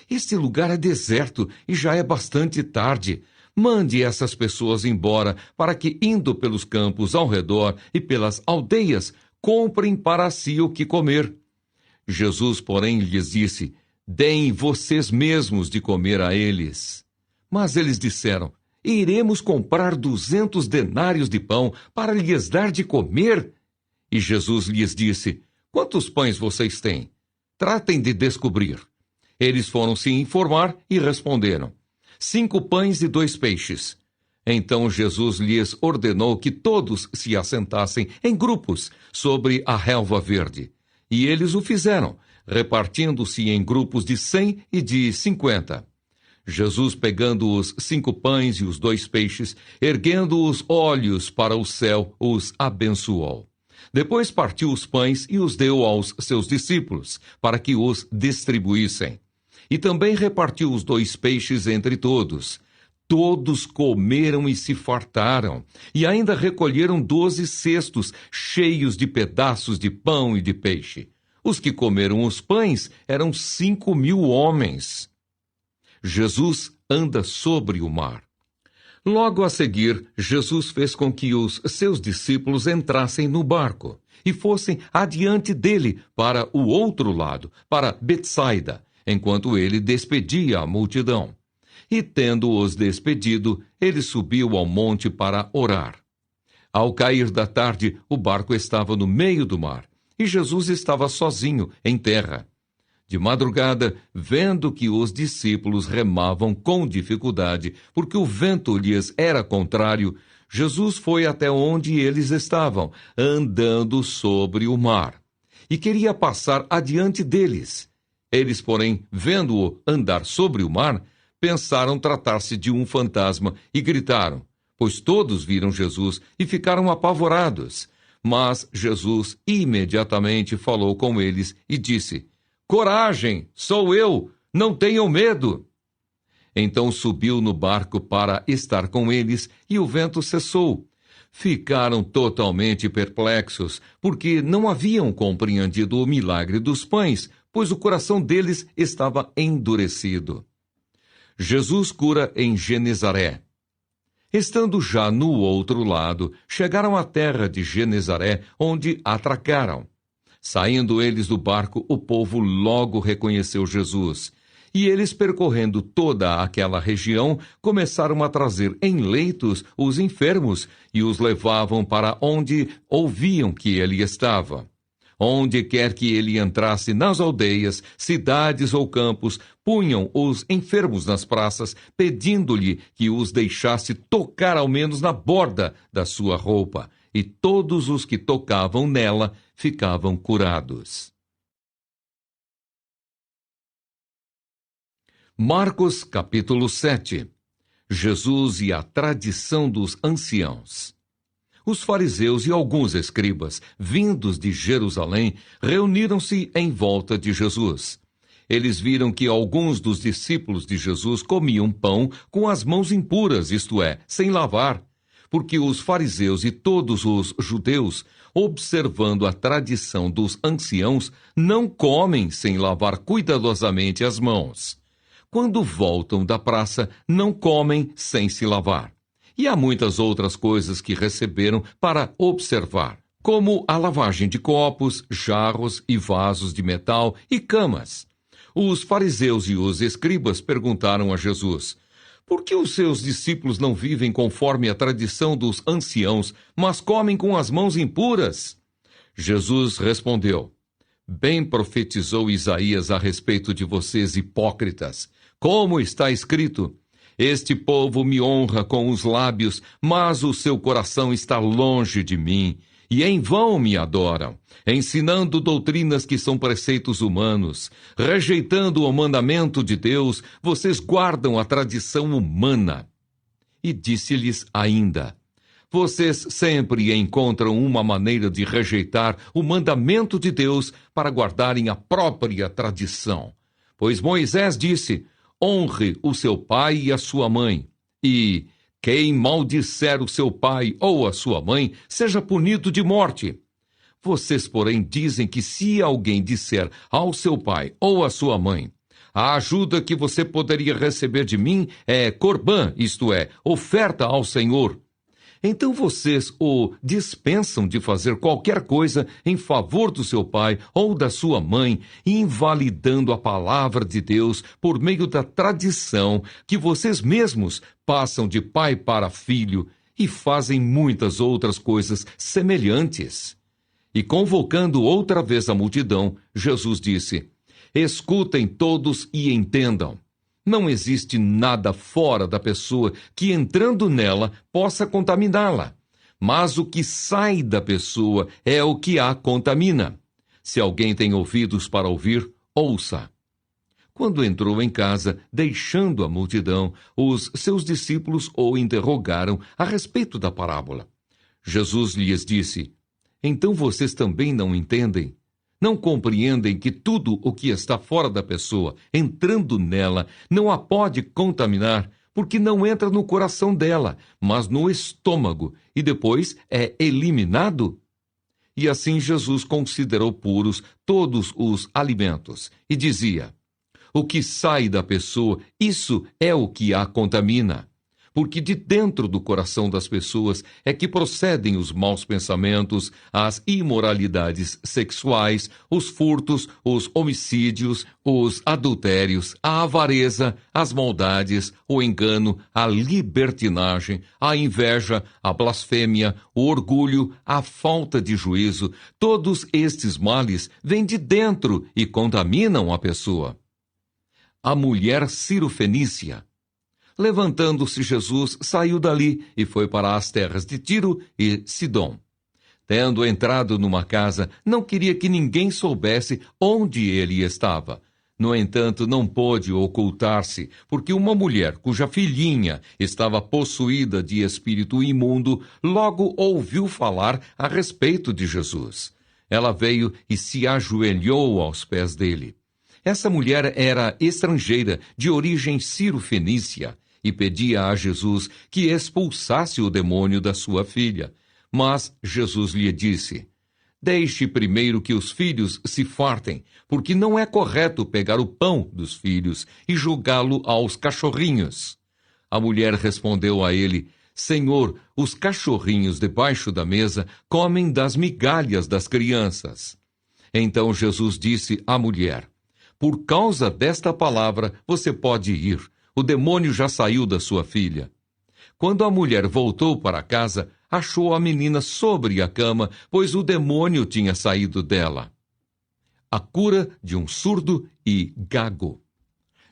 Este lugar é deserto e já é bastante tarde. Mande essas pessoas embora, para que, indo pelos campos ao redor e pelas aldeias, comprem para si o que comer. Jesus, porém, lhes disse: Deem vocês mesmos de comer a eles. Mas eles disseram: Iremos comprar 200 denários de pão para lhes dar de comer? E Jesus lhes disse: Quantos pães vocês têm? Tratem de descobrir. Eles foram se informar e responderam: 5 pães e 2 peixes. Então Jesus lhes ordenou que todos se assentassem em grupos sobre a relva verde. E eles o fizeram, repartindo-se em grupos de 100 e de 50. Jesus, pegando os 5 pães e os 2 peixes, erguendo os olhos para o céu, os abençoou. Depois partiu os pães e os deu aos seus discípulos, para que os distribuíssem. E também repartiu os 2 peixes entre todos. Todos comeram e se fartaram, e ainda recolheram 12 cestos cheios de pedaços de pão e de peixe. Os que comeram os pães eram 5.000 homens. Jesus anda sobre o mar. Logo a seguir, Jesus fez com que os seus discípulos entrassem no barco e fossem adiante dele para o outro lado, para Betsaida, enquanto ele despedia a multidão. E, tendo-os despedido, ele subiu ao monte para orar. Ao cair da tarde, o barco estava no meio do mar, e Jesus estava sozinho em terra. De madrugada, vendo que os discípulos remavam com dificuldade, porque o vento lhes era contrário, Jesus foi até onde eles estavam, andando sobre o mar, e queria passar adiante deles. Eles, porém, vendo-o andar sobre o mar, pensaram tratar-se de um fantasma e gritaram, pois todos viram Jesus e ficaram apavorados. Mas Jesus imediatamente falou com eles e disse: Coragem, sou eu, não tenham medo. Então subiu no barco para estar com eles e o vento cessou. Ficaram totalmente perplexos, porque não haviam compreendido o milagre dos pães, pois o coração deles estava endurecido. Jesus cura em Genezaré. Estando já no outro lado, chegaram à terra de Genezaré, onde atracaram. Saindo eles do barco, o povo logo reconheceu Jesus. E eles, percorrendo toda aquela região, começaram a trazer em leitos os enfermos e os levavam para onde ouviam que ele estava. Onde quer que ele entrasse, nas aldeias, cidades ou campos, punham os enfermos nas praças, pedindo-lhe que os deixasse tocar ao menos na borda da sua roupa. E todos os que tocavam nela ficavam curados. Marcos capítulo 7. Jesus e a tradição dos anciãos. Os fariseus e alguns escribas, vindos de Jerusalém, reuniram-se em volta de Jesus. Eles viram que alguns dos discípulos de Jesus comiam pão com as mãos impuras, isto é, sem lavar, porque os fariseus e todos os judeus, observando a tradição dos anciãos, não comem sem lavar cuidadosamente as mãos. Quando voltam da praça, não comem sem se lavar. E há muitas outras coisas que receberam para observar, como a lavagem de copos, jarros e vasos de metal e camas. Os fariseus e os escribas perguntaram a Jesus: por que os seus discípulos não vivem conforme a tradição dos anciãos, mas comem com as mãos impuras? Jesus respondeu: bem profetizou Isaías a respeito de vocês, hipócritas. Como está escrito: este povo me honra com os lábios, mas o seu coração está longe de mim, e em vão me adoram, ensinando doutrinas que são preceitos humanos. Rejeitando o mandamento de Deus, vocês guardam a tradição humana. E disse-lhes ainda: Vocês sempre encontram uma maneira de rejeitar o mandamento de Deus para guardarem a própria tradição. Pois Moisés disse: honre o seu pai e a sua mãe, e quem maldisser o seu pai ou a sua mãe seja punido de morte. Vocês, porém, dizem que se alguém disser ao seu pai ou à sua mãe: a ajuda que você poderia receber de mim é corbã, isto é, oferta ao Senhor, então vocês o dispensam de fazer qualquer coisa em favor do seu pai ou da sua mãe, invalidando a palavra de Deus por meio da tradição que vocês mesmos passam de pai para filho, e fazem muitas outras coisas semelhantes. E convocando outra vez a multidão, Jesus disse: escutem todos e entendam. Não existe nada fora da pessoa que, entrando nela, possa contaminá-la. Mas o que sai da pessoa é o que a contamina. Se alguém tem ouvidos para ouvir, ouça. Quando entrou em casa, deixando a multidão, os seus discípulos o interrogaram a respeito da parábola. Jesus lhes disse: então vocês também não entendem? Não compreendem que tudo o que está fora da pessoa, entrando nela, não a pode contaminar, porque não entra no coração dela, mas no estômago, e depois é eliminado? E assim Jesus considerou puros todos os alimentos, e dizia: o que sai da pessoa, isso é o que a contamina. Porque de dentro do coração das pessoas é que procedem os maus pensamentos, as imoralidades sexuais, os furtos, os homicídios, os adultérios, a avareza, as maldades, o engano, a libertinagem, a inveja, a blasfêmia, o orgulho, a falta de juízo. Todos estes males vêm de dentro e contaminam a pessoa. A mulher cirofenícia. Levantando-se Jesus, saiu dali e foi para as terras de Tiro e Sidom. Tendo entrado numa casa, não queria que ninguém soubesse onde ele estava. No entanto, não pôde ocultar-se, porque uma mulher cuja filhinha estava possuída de espírito imundo, logo ouviu falar a respeito de Jesus. Ela veio e se ajoelhou aos pés dele. Essa mulher era estrangeira, de origem cirofenícia, e pedia a Jesus que expulsasse o demônio da sua filha. Mas Jesus lhe disse: deixe primeiro que os filhos se fartem, porque não é correto pegar o pão dos filhos e jogá-lo aos cachorrinhos. A mulher respondeu a ele: Senhor, os cachorrinhos debaixo da mesa comem das migalhas das crianças. Então Jesus disse à mulher: por causa desta palavra você pode ir. O demônio já saiu da sua filha. Quando a mulher voltou para casa, achou a menina sobre a cama, pois o demônio tinha saído dela. A cura de um surdo e gago.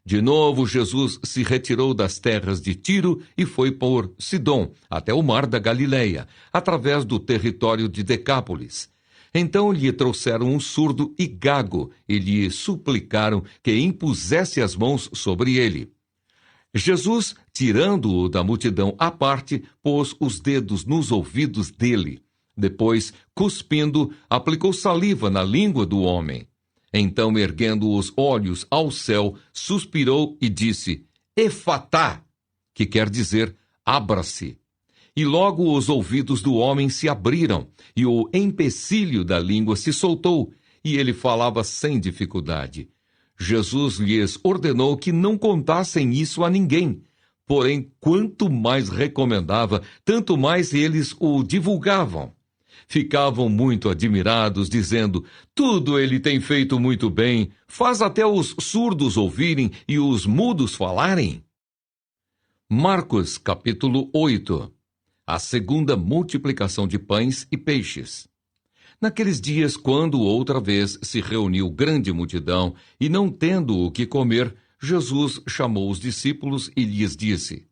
De novo, Jesus se retirou das terras de Tiro e foi por Sidom, até o mar da Galileia, através do território de Decápolis. Então lhe trouxeram um surdo e gago e lhe suplicaram que impusesse as mãos sobre ele. Jesus, tirando-o da multidão à parte, pôs os dedos nos ouvidos dele. Depois, cuspindo, aplicou saliva na língua do homem. Então, erguendo os olhos ao céu, suspirou e disse: Efatá, que quer dizer, abra-se. E logo os ouvidos do homem se abriram, e o empecilho da língua se soltou, e ele falava sem dificuldade. Jesus lhes ordenou que não contassem isso a ninguém. Porém, quanto mais recomendava, tanto mais eles o divulgavam. Ficavam muito admirados, dizendo: tudo ele tem feito muito bem, faz até os surdos ouvirem e os mudos falarem. Marcos, capítulo 8. A segunda multiplicação de pães e peixes. Naqueles dias, quando outra vez se reuniu grande multidão, e não tendo o que comer, Jesus chamou os discípulos e lhes disse: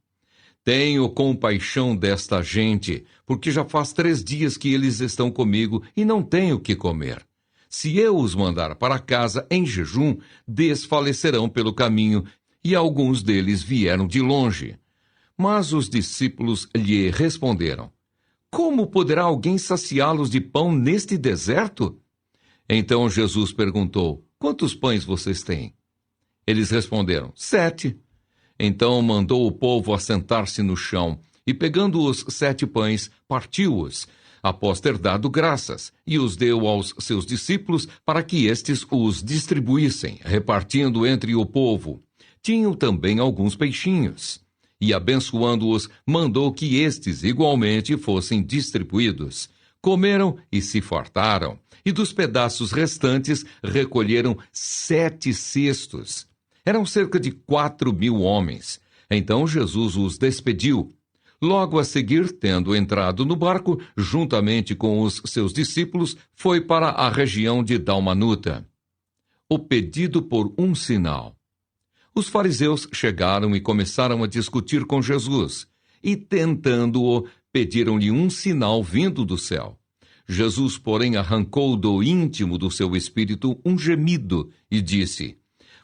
Tenho compaixão desta gente, porque já faz 3 dias que eles estão comigo e não têm o que comer. Se eu os mandar para casa em jejum, desfalecerão pelo caminho, e alguns deles vieram de longe. Mas os discípulos lhe responderam: Como poderá alguém saciá-los de pão neste deserto? Então Jesus perguntou: quantos pães vocês têm? Eles responderam: 7. Então mandou o povo assentar-se no chão, e pegando os 7 pães, partiu-os, após ter dado graças, e os deu aos seus discípulos para que estes os distribuíssem, repartindo entre o povo. Tinham também alguns peixinhos. E abençoando-os, mandou que estes igualmente fossem distribuídos. Comeram e se fartaram, e dos pedaços restantes recolheram 7 cestos. Eram cerca de 4.000 homens. Então Jesus os despediu. Logo a seguir, tendo entrado no barco, juntamente com os seus discípulos, foi para a região de Dalmanuta. O pedido por um sinal. Os fariseus chegaram e começaram a discutir com Jesus, e tentando-o, pediram-lhe um sinal vindo do céu. Jesus, porém, arrancou do íntimo do seu espírito um gemido e disse: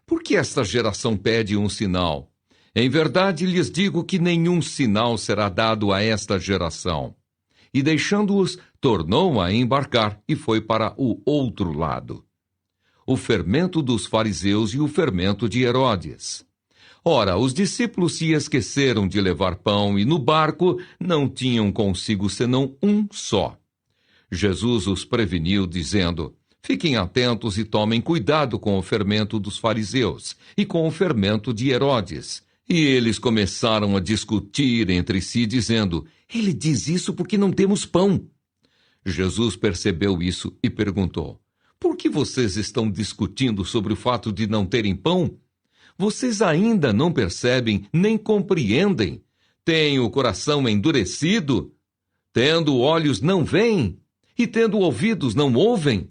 por que esta geração pede um sinal? Em verdade lhes digo que nenhum sinal será dado a esta geração. E deixando-os, tornou a embarcar e foi para o outro lado. O fermento dos fariseus e o fermento de Herodes. Ora, os discípulos se esqueceram de levar pão e no barco não tinham consigo senão um só. Jesus os preveniu, dizendo: fiquem atentos e tomem cuidado com o fermento dos fariseus e com o fermento de Herodes. E eles começaram a discutir entre si, dizendo: ele diz isso porque não temos pão. Jesus percebeu isso e perguntou: por que vocês estão discutindo sobre o fato de não terem pão? Vocês ainda não percebem nem compreendem? Têm o coração endurecido? Tendo olhos não veem? E tendo ouvidos não ouvem?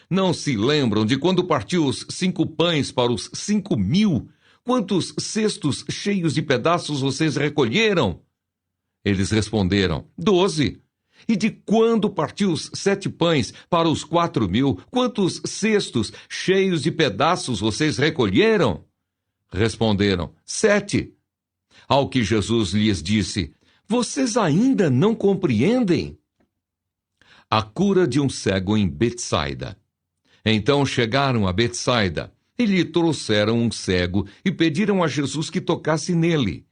Não se lembram de quando partiu os 5 pães para os 5.000? Quantos cestos cheios de pedaços vocês recolheram? Eles responderam: 12. E de quando partiu os 7 pães para os 4.000? Quantos cestos cheios de pedaços vocês recolheram? Responderam: 7. Ao que Jesus lhes disse: vocês ainda não compreendem? A cura de um cego em Betsaida. Então chegaram a Betsaida e lhe trouxeram um cego e pediram a Jesus que tocasse nele.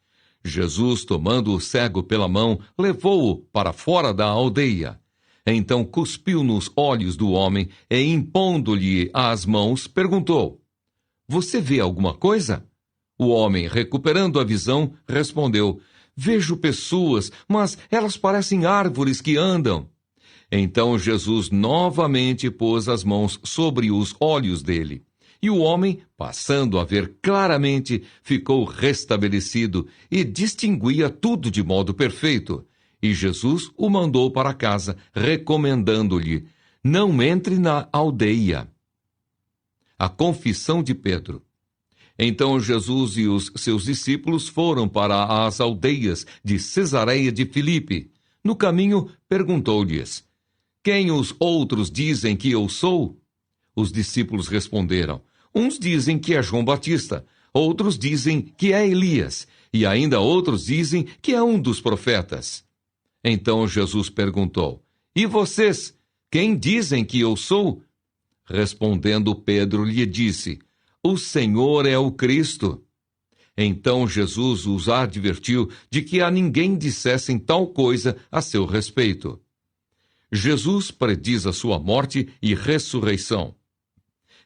Jesus, tomando o cego pela mão, levou-o para fora da aldeia. Então cuspiu nos olhos do homem e, impondo-lhe as mãos, perguntou: você vê alguma coisa? O homem, recuperando a visão, respondeu: vejo pessoas, mas elas parecem árvores que andam. Então Jesus novamente pôs as mãos sobre os olhos dele. E o homem, passando a ver claramente, ficou restabelecido e distinguia tudo de modo perfeito. E Jesus o mandou para casa, recomendando-lhe: não entre na aldeia. A confissão de Pedro. Então Jesus e os seus discípulos foram para as aldeias de Cesareia de Filipe. No caminho, perguntou-lhes: quem os outros dizem que eu sou? Os discípulos responderam: uns dizem que é João Batista, outros dizem que é Elias, e ainda outros dizem que é um dos profetas. Então Jesus perguntou: e vocês, quem dizem que eu sou? Respondendo Pedro lhe disse: o Senhor é o Cristo. Então Jesus os advertiu de que a ninguém dissessem tal coisa a seu respeito. Jesus prediz a sua morte e ressurreição.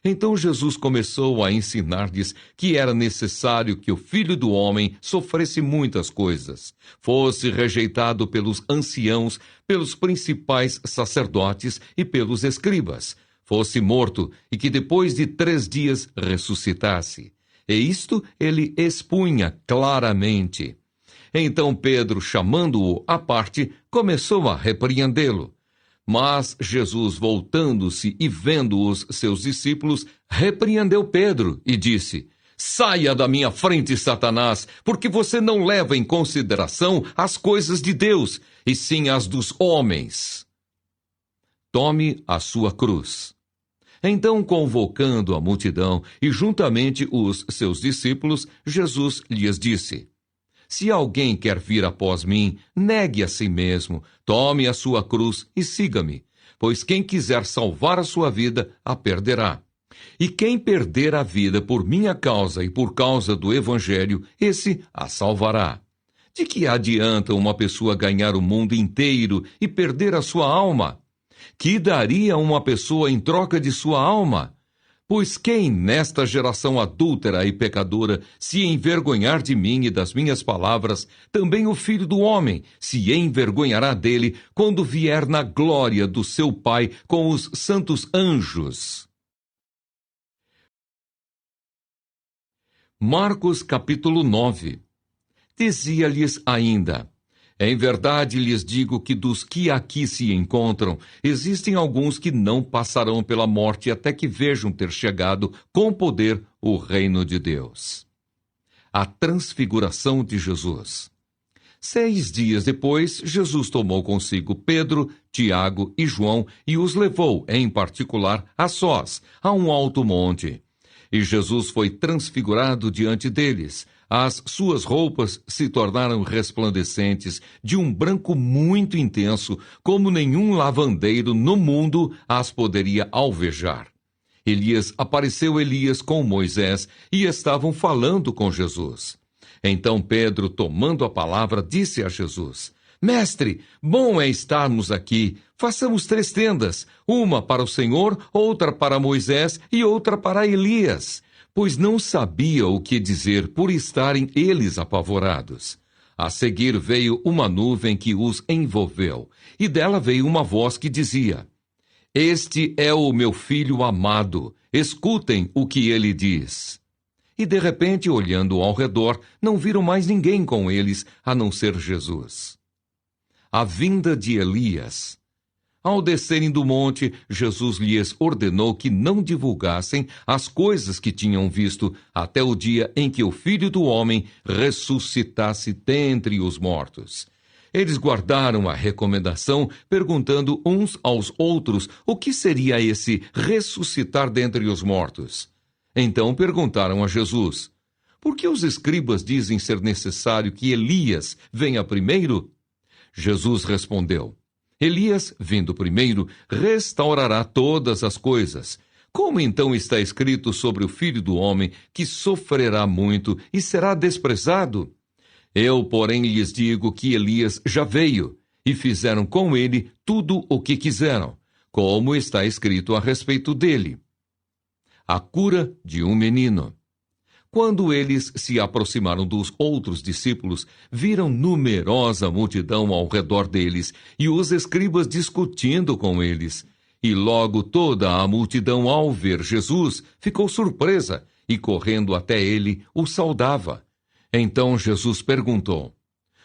Então Jesus começou a ensinar-lhes que era necessário que o Filho do Homem sofresse muitas coisas, fosse rejeitado pelos anciãos, pelos principais sacerdotes e pelos escribas, fosse morto e que depois de 3 dias ressuscitasse. E isto ele expunha claramente. Então Pedro, chamando-o à parte, começou a repreendê-lo. Mas Jesus, voltando-se e vendo os seus discípulos, repreendeu Pedro e disse: saia da minha frente, Satanás, porque você não leva em consideração as coisas de Deus, e sim as dos homens. Tome a sua cruz. Então, convocando a multidão e juntamente os seus discípulos, Jesus lhes disse: Se alguém quer vir após mim, negue a si mesmo, tome a sua cruz e siga-me. Pois quem quiser salvar a sua vida, a perderá. E quem perder a vida por minha causa e por causa do Evangelho, esse a salvará. De que adianta uma pessoa ganhar o mundo inteiro e perder a sua alma? Que daria uma pessoa em troca de sua alma? Pois quem, nesta geração adúltera e pecadora, se envergonhar de mim e das minhas palavras, também o Filho do Homem se envergonhará dele quando vier na glória do seu Pai com os santos anjos. Marcos capítulo 9. Dizia-lhes ainda: em verdade lhes digo que dos que aqui se encontram, existem alguns que não passarão pela morte até que vejam ter chegado com poder o reino de Deus. A transfiguração de Jesus. 6 dias depois, Jesus tomou consigo Pedro, Tiago e João e os levou, em particular, a sós, a um alto monte. E Jesus foi transfigurado diante deles. As suas roupas se tornaram resplandecentes, de um branco muito intenso, como nenhum lavandeiro no mundo as poderia alvejar. Apareceu Elias com Moisés e estavam falando com Jesus. Então Pedro, tomando a palavra, disse a Jesus: Mestre, bom é estarmos aqui. Façamos 3 tendas, uma para o Senhor, outra para Moisés e outra para Elias. Pois não sabia o que dizer por estarem eles apavorados. A seguir veio uma nuvem que os envolveu, e dela veio uma voz que dizia: Este é o meu filho amado, escutem o que ele diz. E de repente, olhando ao redor, não viram mais ninguém com eles, a não ser Jesus. A vinda de Elias. Ao descerem do monte, Jesus lhes ordenou que não divulgassem as coisas que tinham visto até o dia em que o Filho do Homem ressuscitasse dentre os mortos. Eles guardaram a recomendação, perguntando uns aos outros o que seria esse ressuscitar dentre os mortos. Então perguntaram a Jesus: Por que os escribas dizem ser necessário que Elias venha primeiro? Jesus respondeu: Elias, vindo primeiro, restaurará todas as coisas. Como então está escrito sobre o Filho do Homem, que sofrerá muito e será desprezado? Eu, porém, lhes digo que Elias já veio, e fizeram com ele tudo o que quiseram, como está escrito a respeito dele. A cura de um menino. Quando eles se aproximaram dos outros discípulos, viram numerosa multidão ao redor deles e os escribas discutindo com eles. E logo toda a multidão, ao ver Jesus, ficou surpresa e, correndo até ele, o saudava. Então Jesus perguntou: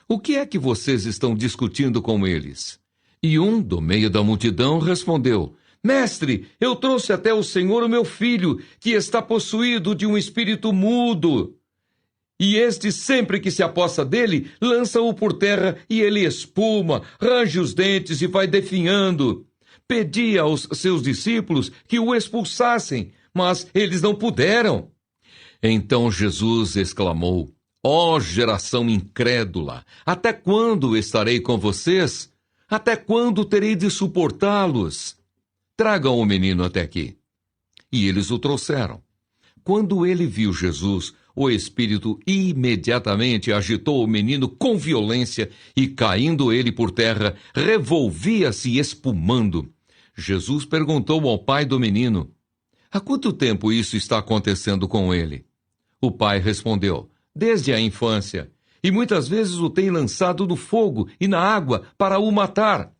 O que é que vocês estão discutindo com eles? E um, do meio da multidão, respondeu: Mestre, eu trouxe até o Senhor o meu filho, que está possuído de um espírito mudo. E este, sempre que se apossa dele, lança-o por terra e ele espuma, range os dentes e vai definhando. Pedi aos seus discípulos que o expulsassem, mas eles não puderam. Então Jesus exclamou: Ó geração incrédula, até quando estarei com vocês? Até quando terei de suportá-los? Tragam o menino até aqui. E eles o trouxeram. Quando ele viu Jesus, o espírito imediatamente agitou o menino com violência e, caindo ele por terra, revolvia-se espumando. Jesus perguntou ao pai do menino: Há quanto tempo isso está acontecendo com ele? O pai respondeu: Desde a infância, e muitas vezes o tem lançado no fogo e na água para o matar.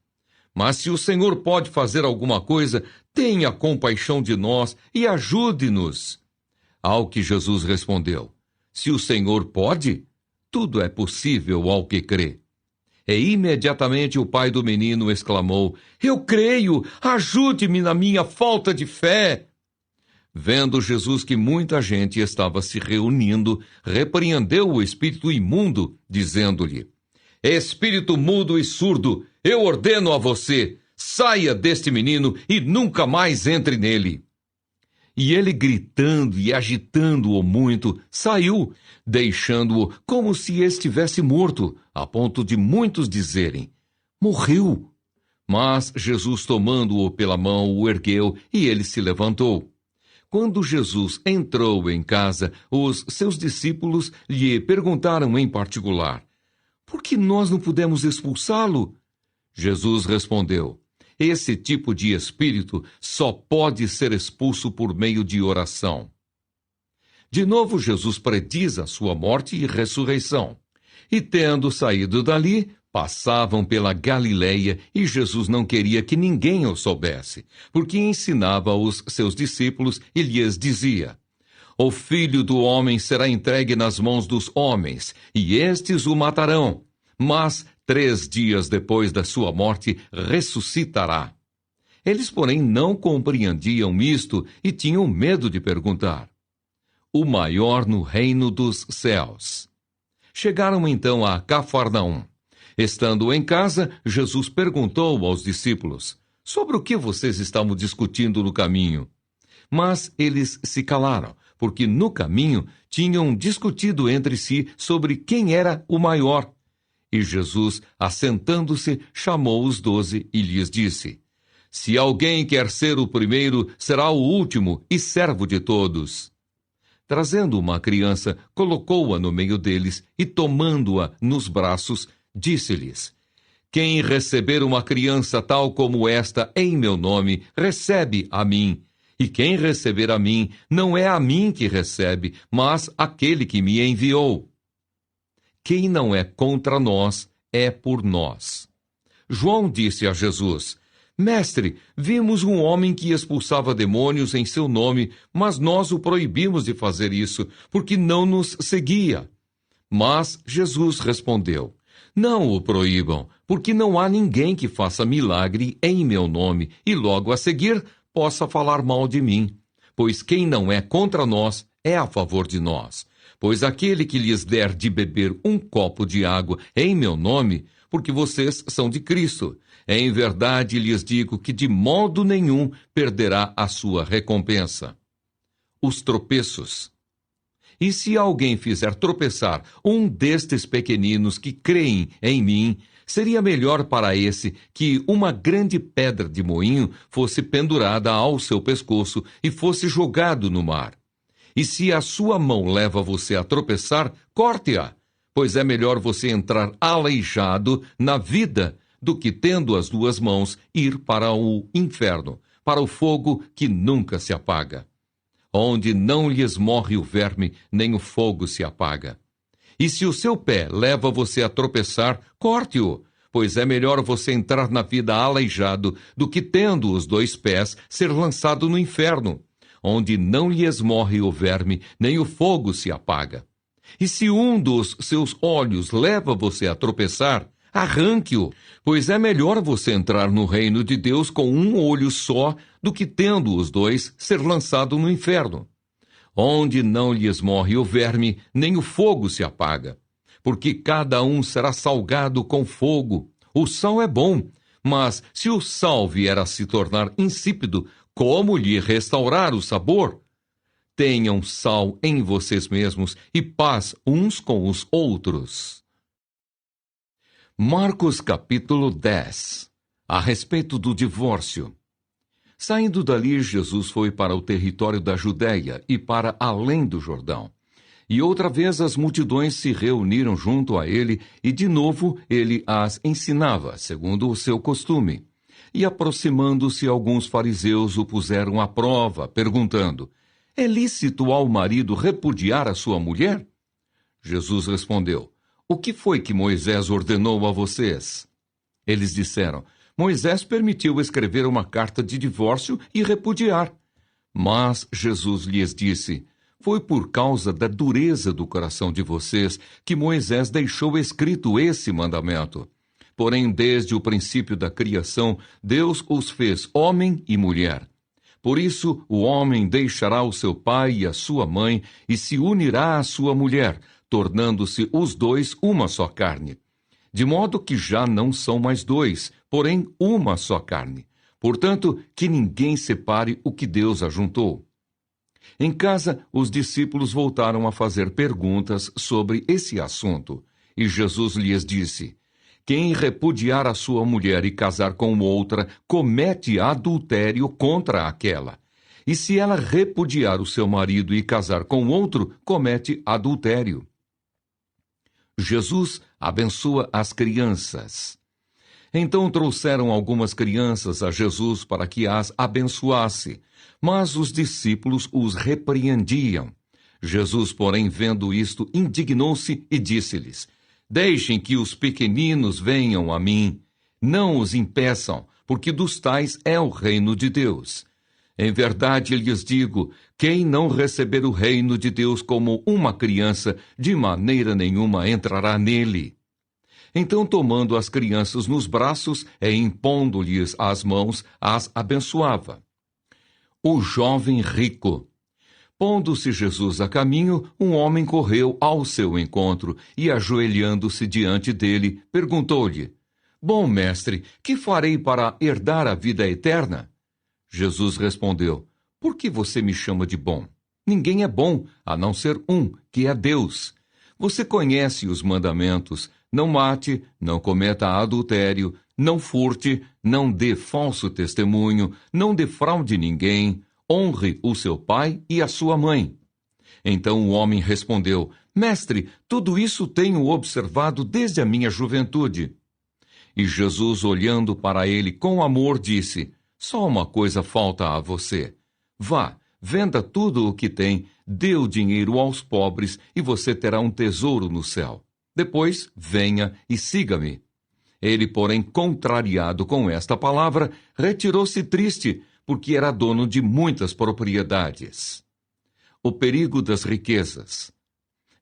Mas se o Senhor pode fazer alguma coisa, tenha compaixão de nós e ajude-nos. Ao que Jesus respondeu: Se o Senhor pode, tudo é possível ao que crê. E imediatamente o pai do menino exclamou: Eu creio, ajude-me na minha falta de fé. Vendo Jesus que muita gente estava se reunindo, repreendeu o espírito imundo, dizendo-lhe: Espírito mudo e surdo, eu ordeno a você, saia deste menino e nunca mais entre nele. E ele, gritando e agitando-o muito, saiu, deixando-o como se estivesse morto, a ponto de muitos dizerem: morreu. Mas Jesus, tomando-o pela mão, o ergueu, e ele se levantou. Quando Jesus entrou em casa, os seus discípulos lhe perguntaram em particular: por que nós não pudemos expulsá-lo? Jesus respondeu: esse tipo de espírito só pode ser expulso por meio de oração. De novo, Jesus prediz a sua morte e ressurreição. E tendo saído dali, passavam pela Galileia, e Jesus não queria que ninguém o soubesse, porque ensinava aos seus discípulos e lhes dizia: o Filho do Homem será entregue nas mãos dos homens, e estes o matarão, mas 3 dias depois da sua morte ressuscitará. Eles, porém, não compreendiam isto e tinham medo de perguntar: o maior no reino dos céus. Chegaram então a Cafarnaum. Estando em casa, Jesus perguntou aos discípulos: sobre o que vocês estavam discutindo no caminho? Mas eles se calaram, porque no caminho tinham discutido entre si sobre quem era o maior. E Jesus, assentando-se, chamou os 12 e lhes disse: se alguém quer ser o primeiro, será o último e servo de todos. Trazendo uma criança, colocou-a no meio deles e, tomando-a nos braços, disse-lhes: quem receber uma criança tal como esta em meu nome, recebe a mim. E quem receber a mim, não é a mim que recebe, mas aquele que me enviou. Quem não é contra nós, é por nós. João disse a Jesus: mestre, vimos um homem que expulsava demônios em seu nome, mas nós o proibimos de fazer isso, porque não nos seguia. Mas Jesus respondeu: não o proíbam, porque não há ninguém que faça milagre em meu nome, e logo a seguir possa falar mal de mim. Pois quem não é contra nós, é a favor de nós. Pois aquele que lhes der de beber um copo de água em meu nome, porque vocês são de Cristo, em verdade lhes digo que de modo nenhum perderá a sua recompensa. Os tropeços. E se alguém fizer tropeçar um destes pequeninos que creem em mim, seria melhor para esse que uma grande pedra de moinho fosse pendurada ao seu pescoço e fosse jogado no mar. E se a sua mão leva você a tropeçar, corte-a, pois é melhor você entrar aleijado na vida do que, tendo as 2 mãos, ir para o inferno, para o fogo que nunca se apaga, onde não lhes morre o verme, nem o fogo se apaga. E se o seu pé leva você a tropeçar, corte-o, pois é melhor você entrar na vida aleijado do que, tendo os 2 pés, ser lançado no inferno, onde não lhes morre o verme, nem o fogo se apaga. E se um dos seus olhos leva você a tropeçar, arranque-o, pois é melhor você entrar no reino de Deus com um olho só, do que, tendo os 2, ser lançado no inferno, onde não lhes morre o verme, nem o fogo se apaga. Porque cada um será salgado com fogo. O sal é bom, mas se o sal vier a se tornar insípido, como lhe restaurar o sabor? Tenham sal em vocês mesmos e paz uns com os outros. Marcos capítulo 10. A respeito do divórcio. Saindo dali, Jesus foi para o território da Judéia e para além do Jordão. E outra vez as multidões se reuniram junto a ele, e de novo ele as ensinava, segundo o seu costume. E aproximando-se, alguns fariseus o puseram à prova, perguntando: é lícito ao marido repudiar a sua mulher? Jesus respondeu: o que foi que Moisés ordenou a vocês? Eles disseram: Moisés permitiu escrever uma carta de divórcio e repudiar. Mas Jesus lhes disse: foi por causa da dureza do coração de vocês que Moisés deixou escrito esse mandamento. Porém, desde o princípio da criação, Deus os fez homem e mulher. Por isso, o homem deixará o seu pai e a sua mãe e se unirá à sua mulher, tornando-se os 2 uma só carne. De modo que já não são mais 2, porém uma só carne. Portanto, que ninguém separe o que Deus ajuntou. Em casa, os discípulos voltaram a fazer perguntas sobre esse assunto, e Jesus lhes disse: quem repudiar a sua mulher e casar com outra, comete adultério contra aquela. E se ela repudiar o seu marido e casar com outro, comete adultério. Jesus abençoa as crianças. Então trouxeram algumas crianças a Jesus para que as abençoasse, mas os discípulos os repreendiam. Jesus, porém, vendo isto, indignou-se e disse-lhes: deixem que os pequeninos venham a mim, não os impeçam, porque dos tais é o reino de Deus. Em verdade lhes digo, quem não receber o reino de Deus como uma criança, de maneira nenhuma entrará nele. Então, tomando as crianças nos braços e impondo-lhes as mãos, as abençoava. O jovem rico. Pondo-se Jesus a caminho, um homem correu ao seu encontro e, ajoelhando-se diante dele, perguntou-lhe: bom mestre, que farei para herdar a vida eterna? Jesus respondeu: por que você me chama de bom? Ninguém é bom, a não ser um, que é Deus. Você conhece os mandamentos: não mate, não cometa adultério, não furte, não dê falso testemunho, não defraude ninguém, honre o seu pai e a sua mãe. Então o homem respondeu: mestre, tudo isso tenho observado desde a minha juventude. E Jesus, olhando para ele com amor, disse: só uma coisa falta a você. Vá, venda tudo o que tem, dê o dinheiro aos pobres e você terá um tesouro no céu. Depois, venha e siga-me. Ele, porém, contrariado com esta palavra, retirou-se triste, porque era dono de muitas propriedades. O perigo das riquezas.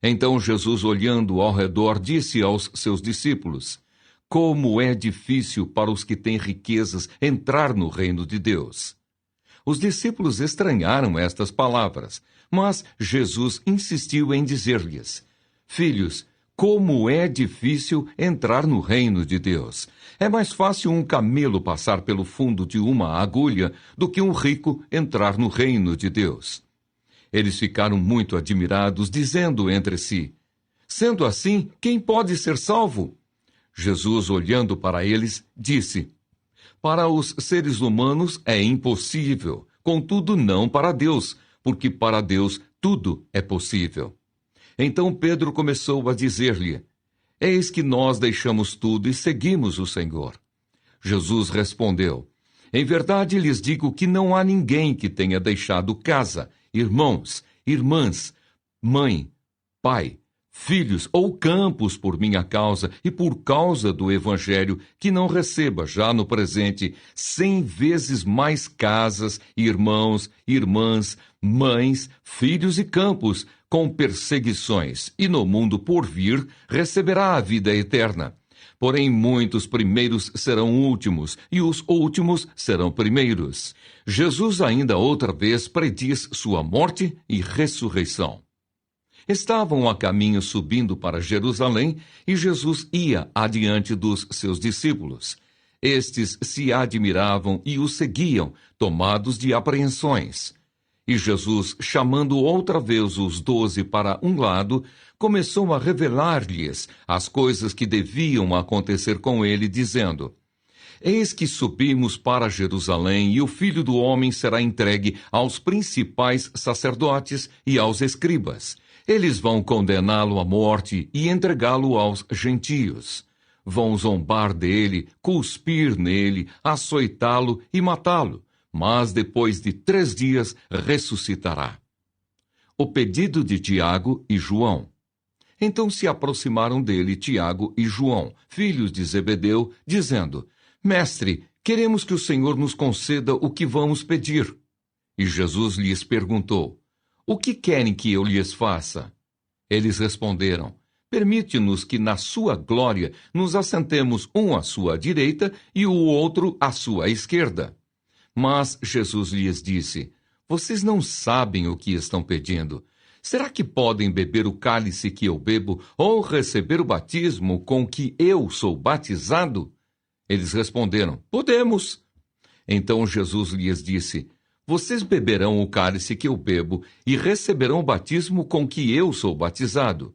Então Jesus, olhando ao redor, disse aos seus discípulos: como é difícil para os que têm riquezas entrar no reino de Deus. Os discípulos estranharam estas palavras, mas Jesus insistiu em dizer-lhes: filhos, como é difícil entrar no reino de Deus. É mais fácil um camelo passar pelo fundo de uma agulha do que um rico entrar no reino de Deus. Eles ficaram muito admirados, dizendo entre si: sendo assim, quem pode ser salvo? Jesus, olhando para eles, disse: para os seres humanos é impossível, contudo não para Deus, porque para Deus tudo é possível. Então Pedro começou a dizer-lhe: eis que nós deixamos tudo e seguimos o Senhor. Jesus respondeu: em verdade lhes digo que não há ninguém que tenha deixado casa, irmãos, irmãs, mãe, pai, filhos ou campos por minha causa e por causa do Evangelho, que não receba já no presente 100 vezes mais casas, irmãos, irmãs, mães, filhos e campos, com perseguições, e no mundo por vir receberá a vida eterna. Porém, muitos primeiros serão últimos, e os últimos serão primeiros. Jesus ainda outra vez prediz sua morte e ressurreição. Estavam a caminho subindo para Jerusalém, e Jesus ia adiante dos seus discípulos. Estes se admiravam e o seguiam, tomados de apreensões. E Jesus, chamando outra vez os 12 para um lado, começou a revelar-lhes as coisas que deviam acontecer com ele, dizendo: eis que subimos para Jerusalém, e o Filho do Homem será entregue aos principais sacerdotes e aos escribas. Eles vão condená-lo à morte e entregá-lo aos gentios. Vão zombar dele, cuspir nele, açoitá-lo e matá-lo. Mas depois de 3 dias ressuscitará. O pedido de Tiago e João. Então se aproximaram dele Tiago e João, filhos de Zebedeu, dizendo: mestre, queremos que o Senhor nos conceda o que vamos pedir. E Jesus lhes perguntou: o que querem que eu lhes faça? Eles responderam: permite-nos que na sua glória nos assentemos um à sua direita e o outro à sua esquerda. Mas Jesus lhes disse: vocês não sabem o que estão pedindo. Será que podem beber o cálice que eu bebo, ou receber o batismo com que eu sou batizado? Eles responderam: podemos. Então Jesus lhes disse: Vocês beberão o cálice que eu bebo e receberão o batismo com que eu sou batizado.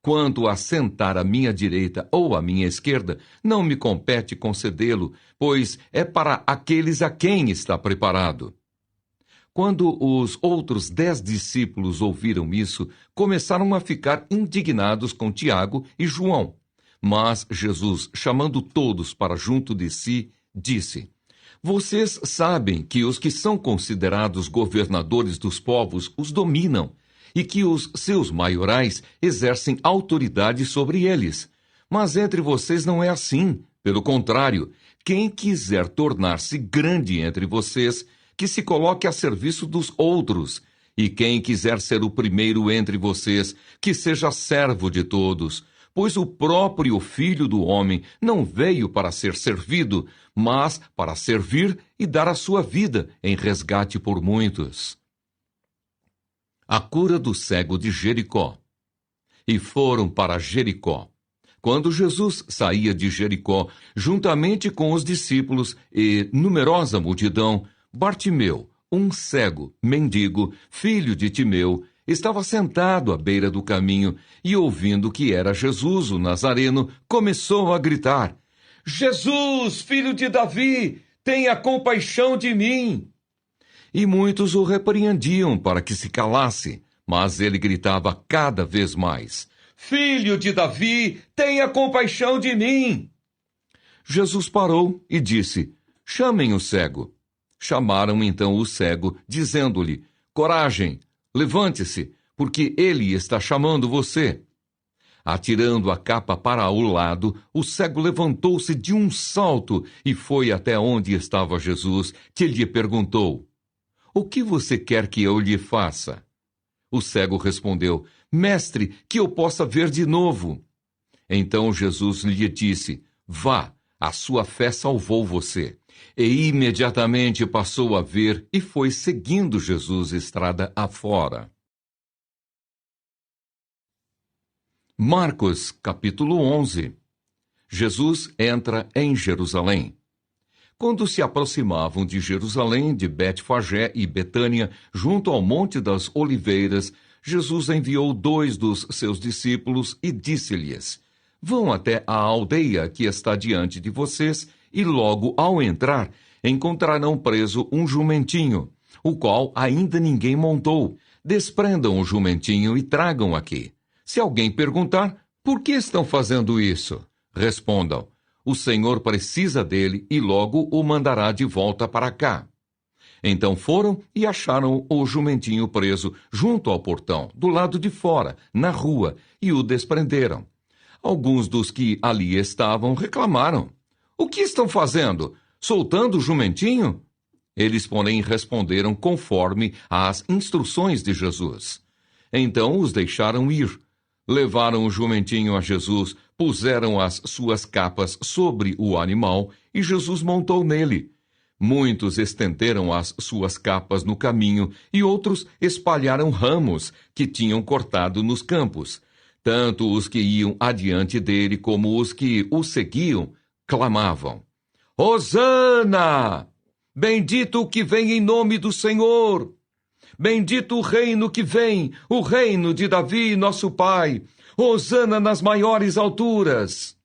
Quanto a sentar à minha direita ou à minha esquerda, não me compete concedê-lo, pois é para aqueles a quem está preparado. Quando os outros 10 discípulos ouviram isso, começaram a ficar indignados com Tiago e João. Mas Jesus, chamando todos para junto de si, disse: Vocês sabem que os que são considerados governadores dos povos os dominam, e que os seus maiorais exercem autoridade sobre eles. Mas entre vocês não é assim. Pelo contrário, quem quiser tornar-se grande entre vocês, que se coloque a serviço dos outros. E quem quiser ser o primeiro entre vocês, que seja servo de todos. Pois o próprio Filho do Homem não veio para ser servido, mas para servir e dar a sua vida em resgate por muitos. A cura do cego de Jericó. E foram para Jericó. Quando Jesus saía de Jericó, juntamente com os discípulos e numerosa multidão, Bartimeu, um cego, mendigo, filho de Timeu, estava sentado à beira do caminho e, ouvindo que era Jesus, o Nazareno, começou a gritar: Jesus, filho de Davi, tenha compaixão de mim! E muitos o repreendiam para que se calasse, mas ele gritava cada vez mais: Filho de Davi, tenha compaixão de mim! Jesus parou e disse: Chamem o cego. Chamaram então o cego, dizendo-lhe: Coragem, levante-se, porque ele está chamando você. Atirando a capa para o lado, o cego levantou-se de um salto e foi até onde estava Jesus, que lhe perguntou: O que você quer que eu lhe faça? O cego respondeu: Mestre, que eu possa ver de novo. Então Jesus lhe disse: Vá, a sua fé salvou você. E imediatamente passou a ver e foi seguindo Jesus estrada afora. Marcos, capítulo 11. Jesus entra em Jerusalém. Quando se aproximavam de Jerusalém, de Betfagé e Betânia, junto ao Monte das Oliveiras, Jesus enviou 2 dos seus discípulos e disse-lhes: Vão até a aldeia que está diante de vocês, e logo ao entrar, encontrarão preso um jumentinho, o qual ainda ninguém montou. Desprendam o jumentinho e tragam aqui. Se alguém perguntar: Por que estão fazendo isso? Respondam: O Senhor precisa dele e logo o mandará de volta para cá. Então foram e acharam o jumentinho preso junto ao portão, do lado de fora, na rua, e o desprenderam. Alguns dos que ali estavam reclamaram: O que estão fazendo? Soltando o jumentinho? Eles, porém, responderam conforme às instruções de Jesus. Então os deixaram ir. Levaram o jumentinho a Jesus, puseram as suas capas sobre o animal e Jesus montou nele. Muitos estenderam as suas capas no caminho e outros espalharam ramos que tinham cortado nos campos. Tanto os que iam adiante dele como os que o seguiam clamavam: Hosana! Bendito o que vem em nome do Senhor! Bendito o reino que vem, o reino de Davi, nosso pai! Hosana nas maiores alturas!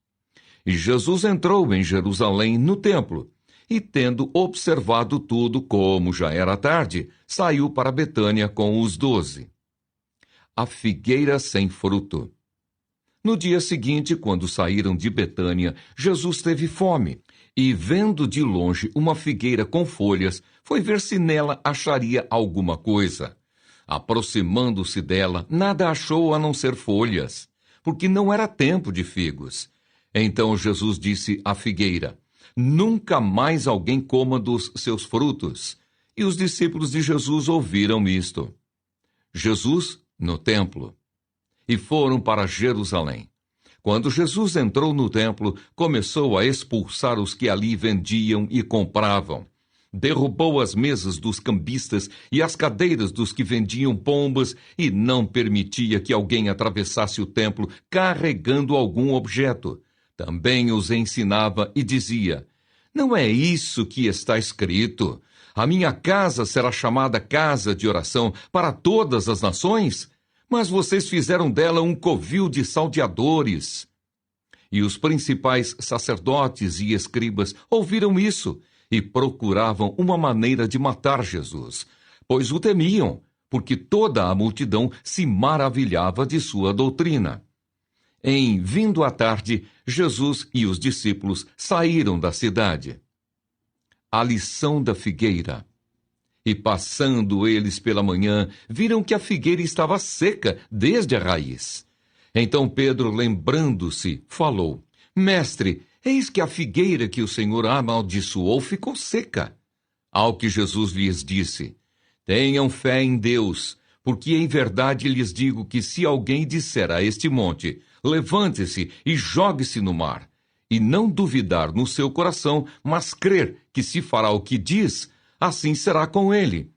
E Jesus entrou em Jerusalém no templo, e tendo observado tudo, como já era tarde, saiu para Betânia com os 12. A figueira sem fruto. No dia seguinte, quando saíram de Betânia, Jesus teve fome, e vendo de longe uma figueira com folhas, foi ver se nela acharia alguma coisa. Aproximando-se dela, nada achou a não ser folhas, porque não era tempo de figos. Então Jesus disse à figueira: Nunca mais alguém coma dos seus frutos. E os discípulos de Jesus ouviram isto. Jesus no templo. E foram para Jerusalém. Quando Jesus entrou no templo, começou a expulsar os que ali vendiam e compravam. Derrubou as mesas dos cambistas e as cadeiras dos que vendiam pombas e não permitia que alguém atravessasse o templo carregando algum objeto. Também os ensinava e dizia: Não é isso que está escrito? A minha casa será chamada casa de oração para todas as nações? Mas vocês fizeram dela um covil de salteadores. E os principais sacerdotes e escribas ouviram isso e procuravam uma maneira de matar Jesus, pois o temiam, porque toda a multidão se maravilhava de sua doutrina. Em vindo a tarde, Jesus e os discípulos saíram da cidade. A lição da figueira. E passando eles pela manhã, viram que a figueira estava seca desde a raiz. Então Pedro, lembrando-se, falou: Mestre, eis que a figueira que o Senhor amaldiçoou ficou seca. Ao que Jesus lhes disse: Tenham fé em Deus, porque em verdade lhes digo que se alguém disser a este monte: Levante-se e jogue-se no mar, e não duvidar no seu coração, mas crer que se fará o que diz, assim será com ele.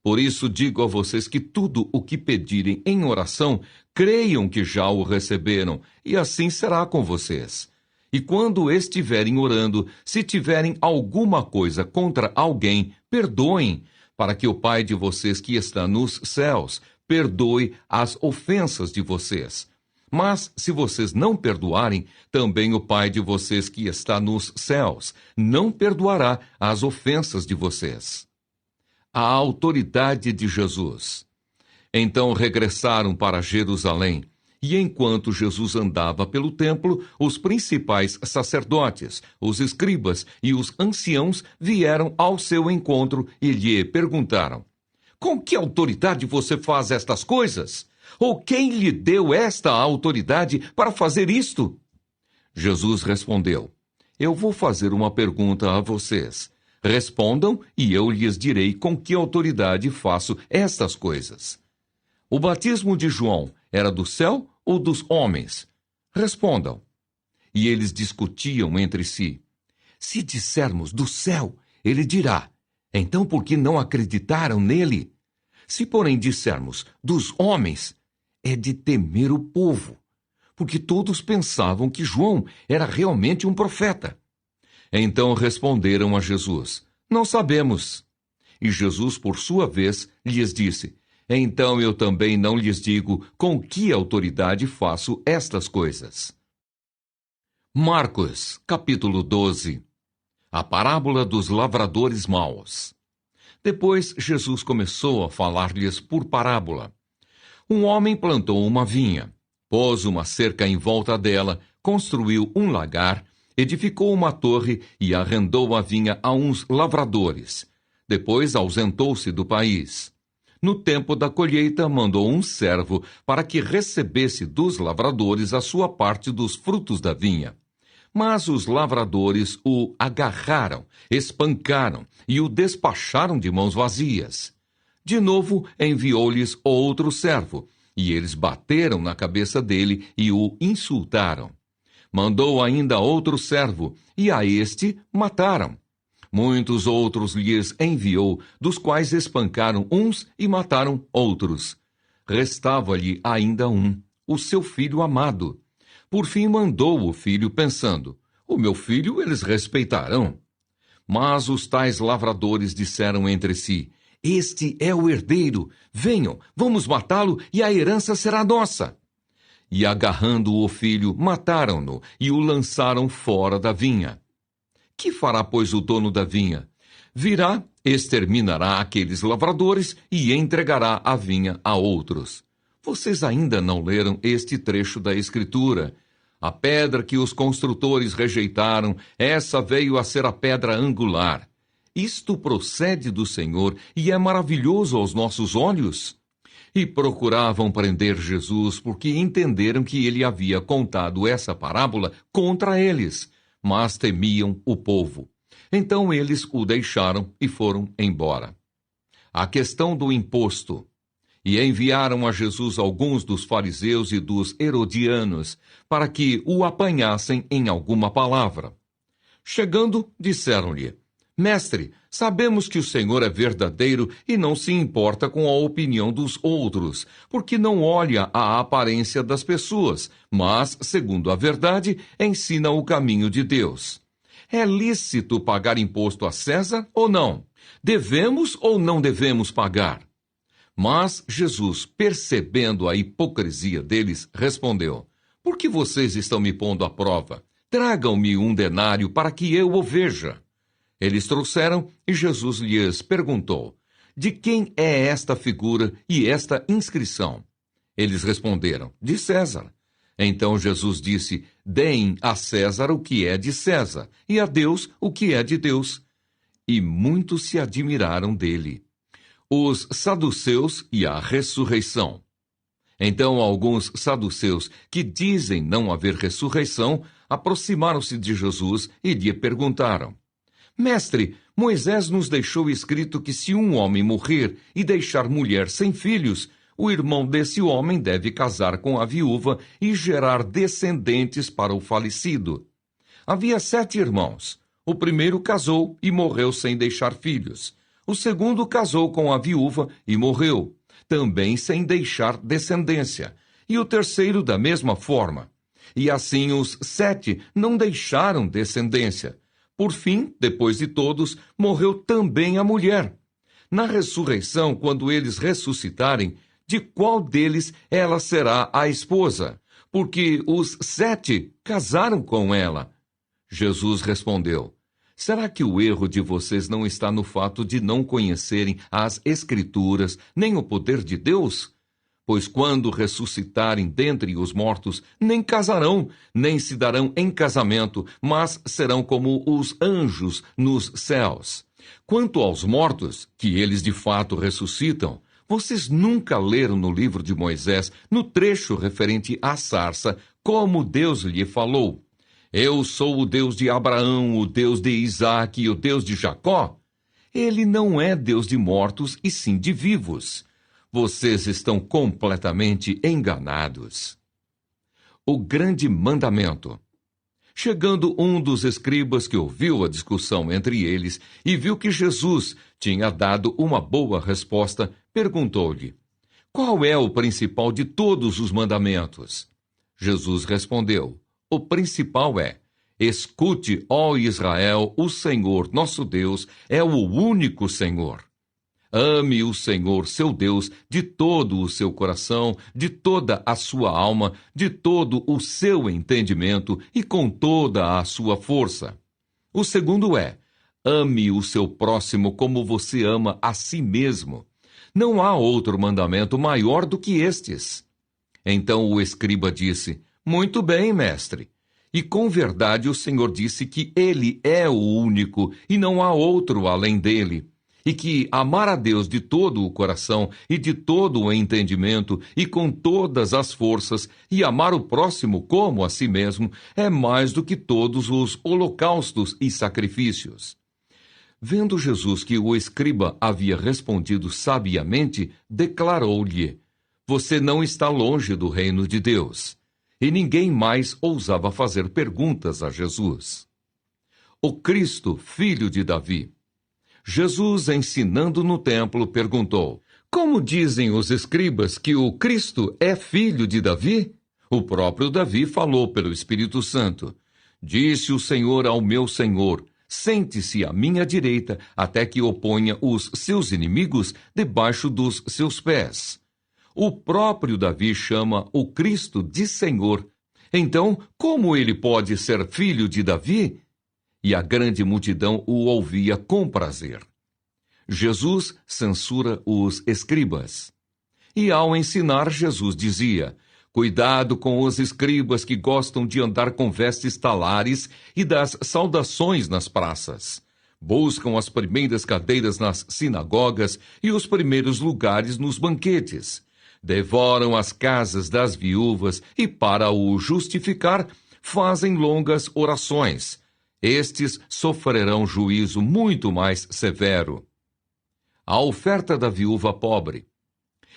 Por isso digo a vocês que tudo o que pedirem em oração, creiam que já o receberam, e assim será com vocês. E quando estiverem orando, se tiverem alguma coisa contra alguém, perdoem, para que o Pai de vocês que está nos céus perdoe as ofensas de vocês. Mas, se vocês não perdoarem, também o Pai de vocês que está nos céus não perdoará as ofensas de vocês. A autoridade de Jesus. Então regressaram para Jerusalém, e enquanto Jesus andava pelo templo, os principais sacerdotes, os escribas e os anciãos vieram ao seu encontro e lhe perguntaram: Com que autoridade você faz estas coisas? Ou quem lhe deu esta autoridade para fazer isto? Jesus respondeu: Eu vou fazer uma pergunta a vocês. Respondam e eu lhes direi com que autoridade faço estas coisas. O batismo de João era do céu ou dos homens? Respondam. E eles discutiam entre si. Se dissermos do céu, ele dirá: Então por que não acreditaram nele? Se, porém, dissermos dos homens, é de temer o povo, porque todos pensavam que João era realmente um profeta. Então responderam a Jesus: Não sabemos. E Jesus, por sua vez, lhes disse: Então eu também não lhes digo com que autoridade faço estas coisas. Marcos, capítulo 12. A parábola dos lavradores maus. Depois Jesus começou a falar-lhes por parábola. Um homem plantou uma vinha, pôs uma cerca em volta dela, construiu um lagar, edificou uma torre e arrendou a vinha a uns lavradores. Depois ausentou-se do país. No tempo da colheita, mandou um servo para que recebesse dos lavradores a sua parte dos frutos da vinha. Mas os lavradores o agarraram, espancaram e o despacharam de mãos vazias. De novo enviou-lhes outro servo, e eles bateram na cabeça dele e o insultaram. Mandou ainda outro servo, e a este mataram. Muitos outros lhes enviou, dos quais espancaram uns e mataram outros. Restava-lhe ainda um, o seu filho amado. Por fim mandou o filho, pensando: O meu filho eles respeitarão. Mas os tais lavradores disseram entre si: Este é o herdeiro. Venham, vamos matá-lo e a herança será nossa. E agarrando o filho, mataram-no e o lançaram fora da vinha. Que fará, pois, o dono da vinha? Virá, exterminará aqueles lavradores e entregará a vinha a outros. Vocês ainda não leram este trecho da Escritura? A pedra que os construtores rejeitaram, essa veio a ser a pedra angular. Isto procede do Senhor e é maravilhoso aos nossos olhos. E procuravam prender Jesus porque entenderam que ele havia contado essa parábola contra eles, mas temiam o povo. Então eles o deixaram e foram embora. A questão do imposto. E enviaram a Jesus alguns dos fariseus e dos herodianos, para que o apanhassem em alguma palavra. Chegando, disseram-lhe: Mestre, sabemos que o Senhor é verdadeiro e não se importa com a opinião dos outros, porque não olha a aparência das pessoas, mas, segundo a verdade, ensina o caminho de Deus. É lícito pagar imposto a César ou não? Devemos ou não devemos pagar? Mas Jesus, percebendo a hipocrisia deles, respondeu: Por que vocês estão me pondo à prova? Tragam-me um denário para que eu o veja. Eles trouxeram e Jesus lhes perguntou: De quem é esta figura e esta inscrição? Eles responderam: De César. Então Jesus disse: Deem a César o que é de César, e a Deus o que é de Deus. E muitos se admiraram dele. Os saduceus e a ressurreição. Então alguns saduceus, que dizem não haver ressurreição, aproximaram-se de Jesus e lhe perguntaram: Mestre, Moisés nos deixou escrito que se um homem morrer e deixar mulher sem filhos, o irmão desse homem deve casar com a viúva e gerar descendentes para o falecido. Havia 7 irmãos. O primeiro casou e morreu sem deixar filhos. O segundo casou com a viúva e morreu, também sem deixar descendência. E o terceiro da mesma forma. E assim os 7 não deixaram descendência. Por fim, depois de todos, morreu também a mulher. Na ressurreição, quando eles ressuscitarem, de qual deles ela será a esposa? Porque os 7 casaram com ela. Jesus respondeu: Será que o erro de vocês não está no fato de não conhecerem as Escrituras, nem o poder de Deus? Pois quando ressuscitarem dentre os mortos, nem casarão, nem se darão em casamento, mas serão como os anjos nos céus. Quanto aos mortos, que eles de fato ressuscitam, vocês nunca leram no livro de Moisés, no trecho referente à sarça, como Deus lhe falou: Eu sou o Deus de Abraão, o Deus de Isaque e o Deus de Jacó? Ele não é Deus de mortos, e sim de vivos. Vocês estão completamente enganados. O grande mandamento. Chegando um dos escribas que ouviu a discussão entre eles e viu que Jesus tinha dado uma boa resposta, perguntou-lhe: Qual é o principal de todos os mandamentos? Jesus respondeu: O principal é: Escute, ó Israel, o Senhor nosso Deus é o único Senhor. Ame o Senhor, seu Deus, de todo o seu coração, de toda a sua alma, de todo o seu entendimento e com toda a sua força. O segundo é: ame o seu próximo como você ama a si mesmo. Não há outro mandamento maior do que estes. Então o escriba disse: Muito bem, mestre. E com verdade o Senhor disse que ele é o único e não há outro além dele. E que amar a Deus de todo o coração e de todo o entendimento e com todas as forças e amar o próximo como a si mesmo é mais do que todos os holocaustos e sacrifícios. Vendo Jesus que o escriba havia respondido sabiamente, declarou-lhe: Você não está longe do reino de Deus. E ninguém mais ousava fazer perguntas a Jesus. O Cristo, filho de Davi. Jesus, ensinando no templo, perguntou: Como dizem os escribas que o Cristo é filho de Davi? O próprio Davi falou pelo Espírito Santo: Disse o Senhor ao meu Senhor: Sente-se à minha direita, até que oponha os seus inimigos debaixo dos seus pés. O próprio Davi chama o Cristo de Senhor. Então, como ele pode ser filho de Davi? E a grande multidão o ouvia com prazer. Jesus censura os escribas. E ao ensinar, Jesus dizia: Cuidado com os escribas que gostam de andar com vestes talares e das saudações nas praças. Buscam as primeiras cadeiras nas sinagogas e os primeiros lugares nos banquetes. Devoram as casas das viúvas e, para o justificar, fazem longas orações. Estes sofrerão juízo muito mais severo. A oferta da viúva pobre.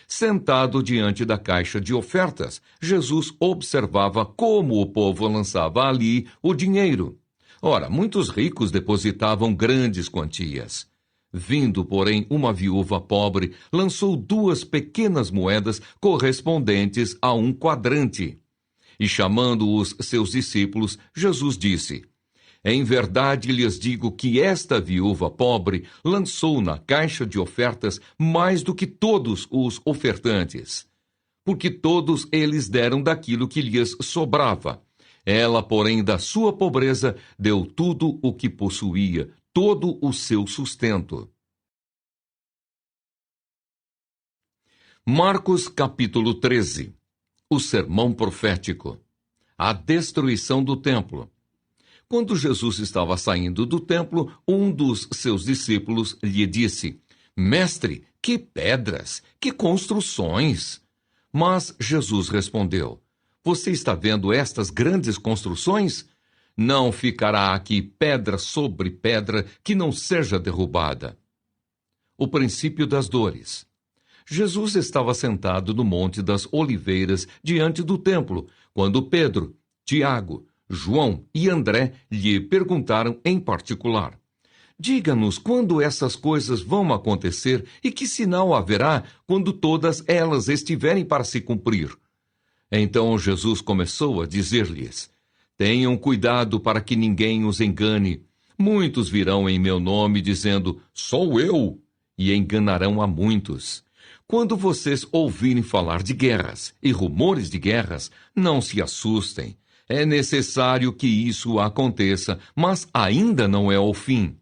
Sentado diante da caixa de ofertas, Jesus observava como o povo lançava ali o dinheiro. Ora, muitos ricos depositavam grandes quantias. Vindo, porém, uma viúva pobre, lançou 2 pequenas moedas correspondentes a um quadrante. E chamando os seus discípulos, Jesus disse: Em verdade lhes digo que esta viúva pobre lançou na caixa de ofertas mais do que todos os ofertantes, porque todos eles deram daquilo que lhes sobrava. Ela, porém, da sua pobreza, deu tudo o que possuía, todo o seu sustento. Marcos capítulo 13. O sermão profético. A destruição do templo. Quando Jesus estava saindo do templo, um dos seus discípulos lhe disse: Mestre, que pedras, que construções! Mas Jesus respondeu: Você está vendo estas grandes construções? Não ficará aqui pedra sobre pedra que não seja derrubada. O princípio das dores. Jesus estava sentado no Monte das Oliveiras, diante do templo, quando Pedro, Tiago, João e André lhe perguntaram em particular: Diga-nos quando essas coisas vão acontecer e que sinal haverá quando todas elas estiverem para se cumprir. Então Jesus começou a dizer-lhes: Tenham cuidado para que ninguém os engane. Muitos virão em meu nome dizendo: Sou eu, e enganarão a muitos. Quando vocês ouvirem falar de guerras e rumores de guerras, não se assustem. É necessário que isso aconteça, mas ainda não é o fim.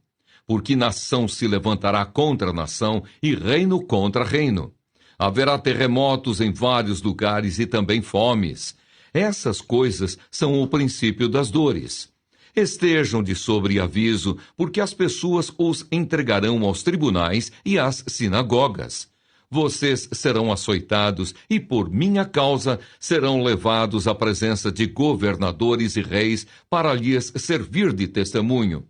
Porque nação se levantará contra nação e reino contra reino. Haverá terremotos em vários lugares e também fomes. Essas coisas são o princípio das dores. Estejam de sobreaviso, porque as pessoas os entregarão aos tribunais e às sinagogas. Vocês serão açoitados e, por minha causa, serão levados à presença de governadores e reis para lhes servir de testemunho.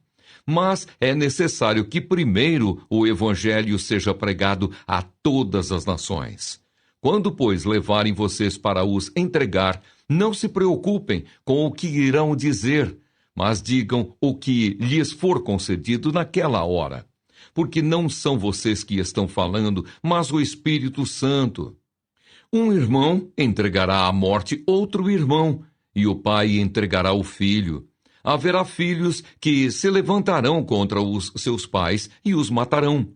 Mas é necessário que primeiro o evangelho seja pregado a todas as nações. Quando, pois, levarem vocês para os entregar, não se preocupem com o que irão dizer, mas digam o que lhes for concedido naquela hora. Porque não são vocês que estão falando, mas o Espírito Santo. Um irmão entregará à morte outro irmão, e o pai entregará o filho. Haverá filhos que se levantarão contra os seus pais e os matarão.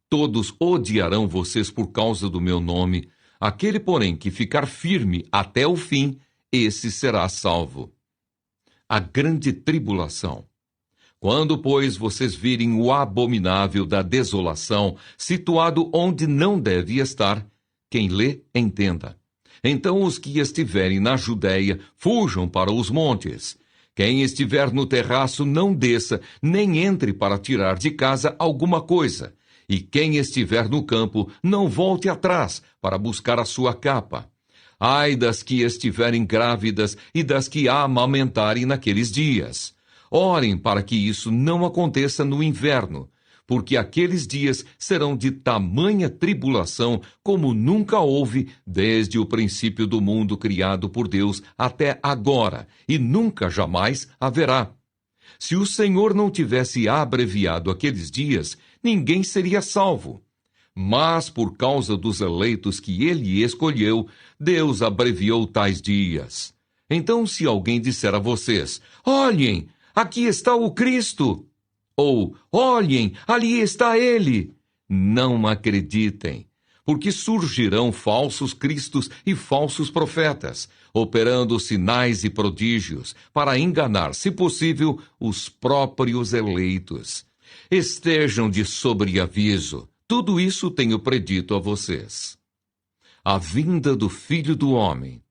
Todos odiarão vocês por causa do meu nome. Aquele, porém, que ficar firme até o fim, esse será salvo. A grande tribulação. Quando, pois, vocês virem o abominável da desolação, situado onde não deve estar, quem lê, entenda. Então os que estiverem na Judéia, fujam para os montes. Quem estiver no terraço, não desça, nem entre para tirar de casa alguma coisa. E quem estiver no campo, não volte atrás para buscar a sua capa. Ai das que estiverem grávidas e das que amamentarem naqueles dias. Orem para que isso não aconteça no inverno, porque aqueles dias serão de tamanha tribulação como nunca houve desde o princípio do mundo criado por Deus até agora, e nunca jamais haverá. Se o Senhor não tivesse abreviado aqueles dias, ninguém seria salvo. Mas por causa dos eleitos que ele escolheu, Deus abreviou tais dias. Então, se alguém disser a vocês: olhem, aqui está o Cristo, ou olhem, ali está ele, não acreditem, porque surgirão falsos cristos e falsos profetas, operando sinais e prodígios, para enganar, se possível, os próprios eleitos. Estejam de sobreaviso, tudo isso tenho predito a vocês. A vinda do Filho do Homem.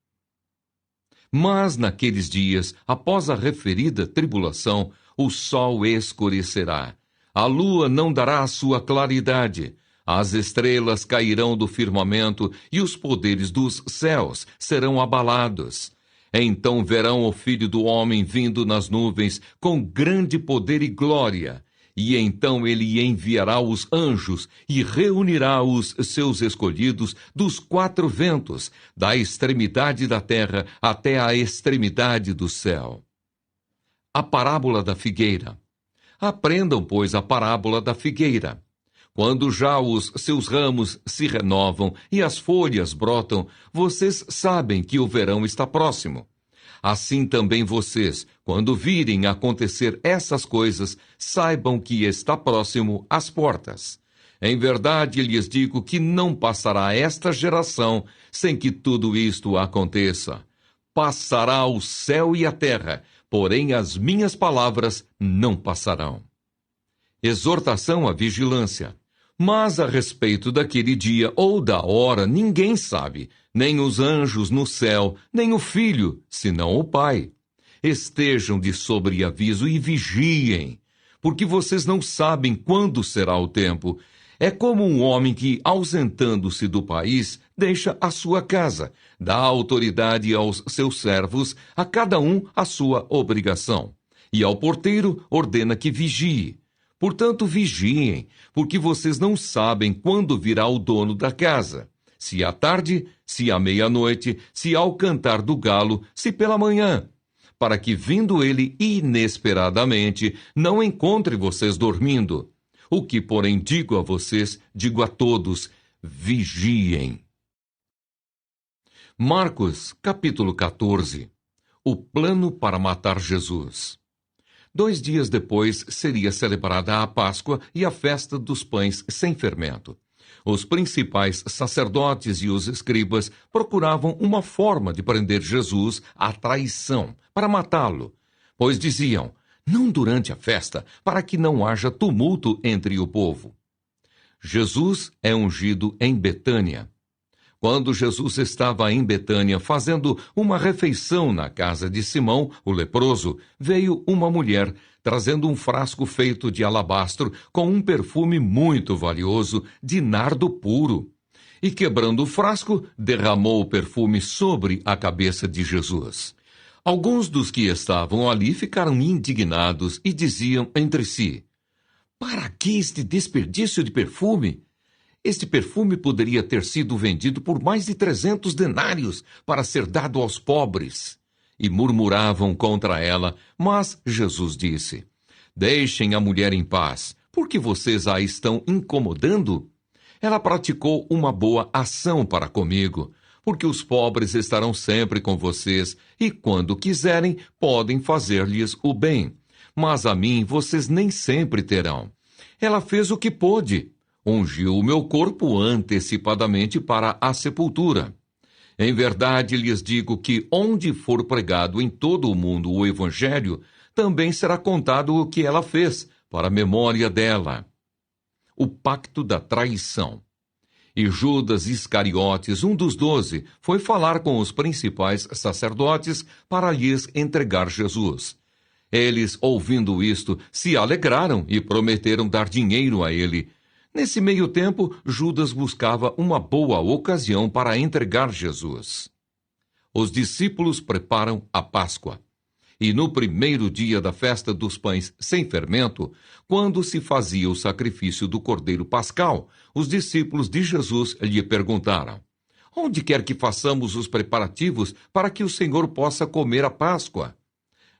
Mas naqueles dias, após a referida tribulação, o sol escurecerá, a lua não dará a sua claridade, as estrelas cairão do firmamento e os poderes dos céus serão abalados. Então verão o Filho do Homem vindo nas nuvens com grande poder e glória. E então ele enviará os anjos e reunirá os seus escolhidos dos quatro ventos, da extremidade da terra até a extremidade do céu. A parábola da figueira. Aprendam, pois, a parábola da figueira. Quando já os seus ramos se renovam e as folhas brotam, vocês sabem que o verão está próximo. Assim também vocês, quando virem acontecer essas coisas, saibam que está próximo às portas. Em verdade lhes digo que não passará esta geração sem que tudo isto aconteça. Passará o céu e a terra, porém as minhas palavras não passarão. Exortação à vigilância. Mas a respeito daquele dia ou da hora ninguém sabe, nem os anjos no céu, nem o Filho, senão o Pai. Estejam de sobreaviso e vigiem, porque vocês não sabem quando será o tempo. É como um homem que, ausentando-se do país, deixa a sua casa, dá autoridade aos seus servos, a cada um a sua obrigação. E ao porteiro ordena que vigie. Portanto, vigiem, porque vocês não sabem quando virá o dono da casa. Se à tarde, se à meia-noite, se ao cantar do galo, se pela manhã, para que, vindo ele inesperadamente, não encontre vocês dormindo. O que, porém, digo a vocês, digo a todos, vigiem. Marcos, capítulo 14. O plano para matar Jesus. 2 dias depois seria celebrada a Páscoa e a festa dos pães sem fermento. Os principais sacerdotes e os escribas procuravam uma forma de prender Jesus à traição, para matá-lo, pois diziam: não durante a festa, para que não haja tumulto entre o povo. Jesus é ungido em Betânia. Quando Jesus estava em Betânia fazendo uma refeição na casa de Simão, o leproso, veio uma mulher trazendo um frasco feito de alabastro com um perfume muito valioso de nardo puro. E quebrando o frasco, derramou o perfume sobre a cabeça de Jesus. Alguns dos que estavam ali ficaram indignados e diziam entre si: para que este desperdício de perfume? Este perfume poderia ter sido vendido por mais de 300 denários para ser dado aos pobres. E murmuravam contra ela, mas Jesus disse: deixem a mulher em paz, porque vocês a estão incomodando. Ela praticou uma boa ação para comigo, porque os pobres estarão sempre com vocês e, quando quiserem, podem fazer-lhes o bem. Mas a mim vocês nem sempre terão. Ela fez o que pôde. Ungiu o meu corpo antecipadamente para a sepultura. Em verdade lhes digo que onde for pregado em todo o mundo o Evangelho, também será contado o que ela fez, para a memória dela. O pacto da traição. E Judas Iscariotes, um dos 12, foi falar com os principais sacerdotes para lhes entregar Jesus. Eles, ouvindo isto, se alegraram e prometeram dar dinheiro a ele. Nesse meio tempo, Judas buscava uma boa ocasião para entregar Jesus. Os discípulos preparam a Páscoa. E no primeiro dia da festa dos pães sem fermento, quando se fazia o sacrifício do cordeiro pascal, os discípulos de Jesus lhe perguntaram: onde quer que façamos os preparativos para que o Senhor possa comer a Páscoa?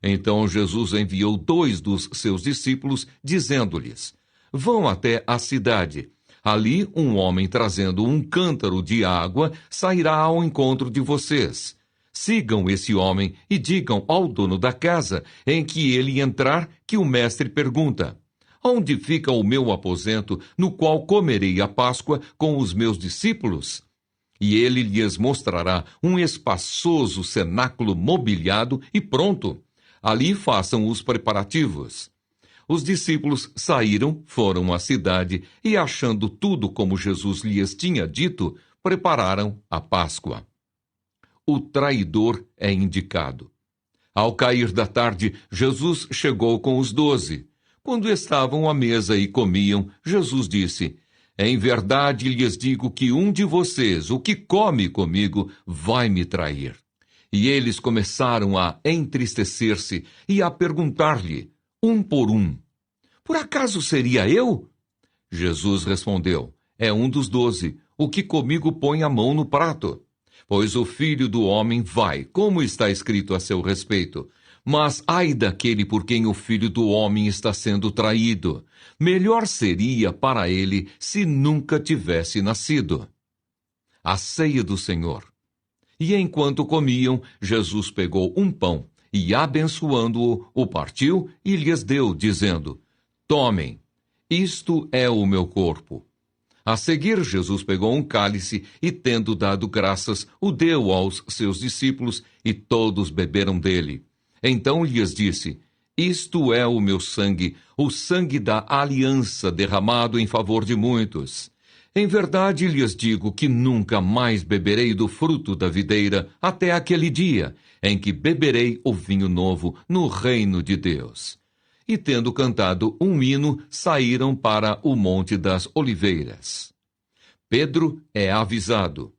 Então Jesus enviou 2 dos seus discípulos, dizendo-lhes: vão até a cidade. Ali um homem trazendo um cântaro de água sairá ao encontro de vocês. Sigam esse homem e digam ao dono da casa, em que ele entrar, que o mestre pergunta: onde fica o meu aposento, no qual comerei a Páscoa com os meus discípulos? E ele lhes mostrará um espaçoso cenáculo mobiliado e pronto. Ali façam os preparativos. Os discípulos saíram, foram à cidade e, achando tudo como Jesus lhes tinha dito, prepararam a Páscoa. O traidor é indicado. Ao cair da tarde, Jesus chegou com os 12. Quando estavam à mesa e comiam, Jesus disse: em verdade lhes digo que um de vocês, o que come comigo, vai me trair. E eles começaram a entristecer-se e a perguntar-lhe, um por um: por acaso seria eu? Jesus respondeu: é um dos 12, o que comigo põe a mão no prato. Pois o Filho do Homem vai, como está escrito a seu respeito. Mas ai daquele por quem o Filho do Homem está sendo traído. Melhor seria para ele se nunca tivesse nascido. A ceia do Senhor. E enquanto comiam, Jesus pegou um pão e, abençoando-o, o partiu e lhes deu, dizendo: Tomem, isto é o meu corpo. A seguir, Jesus pegou um cálice e, tendo dado graças, o deu aos seus discípulos, e todos beberam dele. Então lhes disse: Isto é o meu sangue, o sangue da aliança derramado em favor de muitos. Em verdade lhes digo que nunca mais beberei do fruto da videira até aquele dia em que beberei o vinho novo no reino de Deus. E tendo cantado um hino, saíram para o Monte das Oliveiras. Pedro é avisado.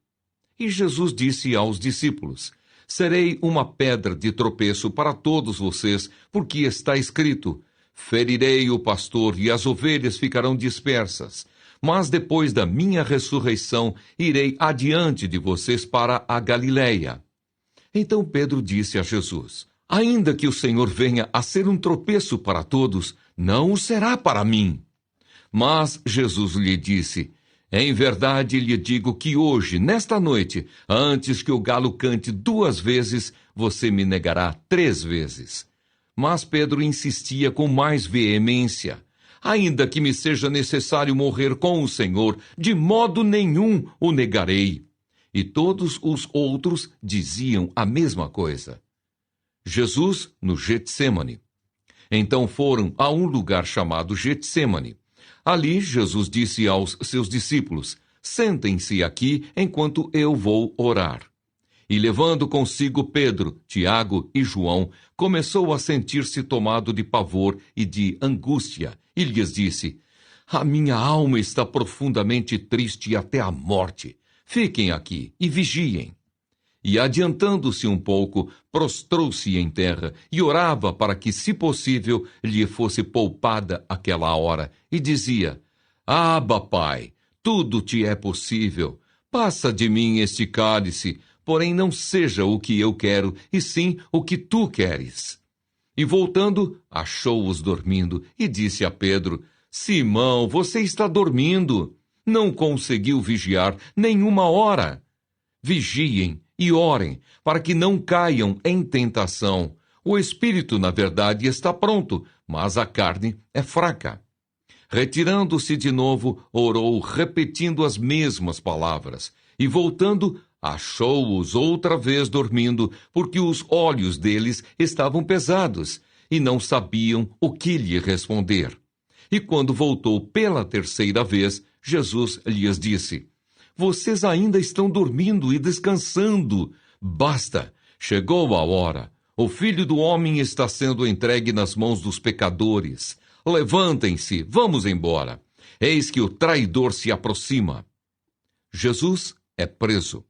E Jesus disse aos discípulos: Serei uma pedra de tropeço para todos vocês, porque está escrito: Ferirei o pastor e as ovelhas ficarão dispersas. Mas depois da minha ressurreição, irei adiante de vocês para a Galiléia. Então Pedro disse a Jesus: Ainda que o Senhor venha a ser um tropeço para todos, não o será para mim. Mas Jesus lhe disse: Em verdade lhe digo que hoje, nesta noite, antes que o galo cante 2 vezes, você me negará 3 vezes. Mas Pedro insistia com mais veemência: Ainda que me seja necessário morrer com o Senhor, de modo nenhum o negarei. E todos os outros diziam a mesma coisa. Jesus no Getsêmani. Então foram a um lugar chamado Getsêmani. Ali Jesus disse aos seus discípulos: Sentem-se aqui enquanto eu vou orar. E levando consigo Pedro, Tiago e João, começou a sentir-se tomado de pavor e de angústia, e lhes disse: A minha alma está profundamente triste até a morte. Fiquem aqui e vigiem. E adiantando-se um pouco, prostrou-se em terra e orava para que, se possível, lhe fosse poupada aquela hora, e dizia: Abba, Pai, tudo te é possível. Passa de mim este cálice, porém não seja o que eu quero, e sim o que tu queres. E voltando, achou-os dormindo, e disse a Pedro: Simão, você está dormindo. Não conseguiu vigiar nenhuma hora. Vigiem e orem, para que não caiam em tentação. O espírito, na verdade, está pronto, mas a carne é fraca. Retirando-se de novo, orou, repetindo as mesmas palavras. E voltando, achou-os outra vez dormindo, porque os olhos deles estavam pesados, e não sabiam o que lhe responder. E quando voltou pela 3ª vez, Jesus lhes disse: Vocês ainda estão dormindo e descansando. Basta, chegou a hora. O Filho do Homem está sendo entregue nas mãos dos pecadores. Levantem-se, vamos embora. Eis que o traidor se aproxima. Jesus é preso.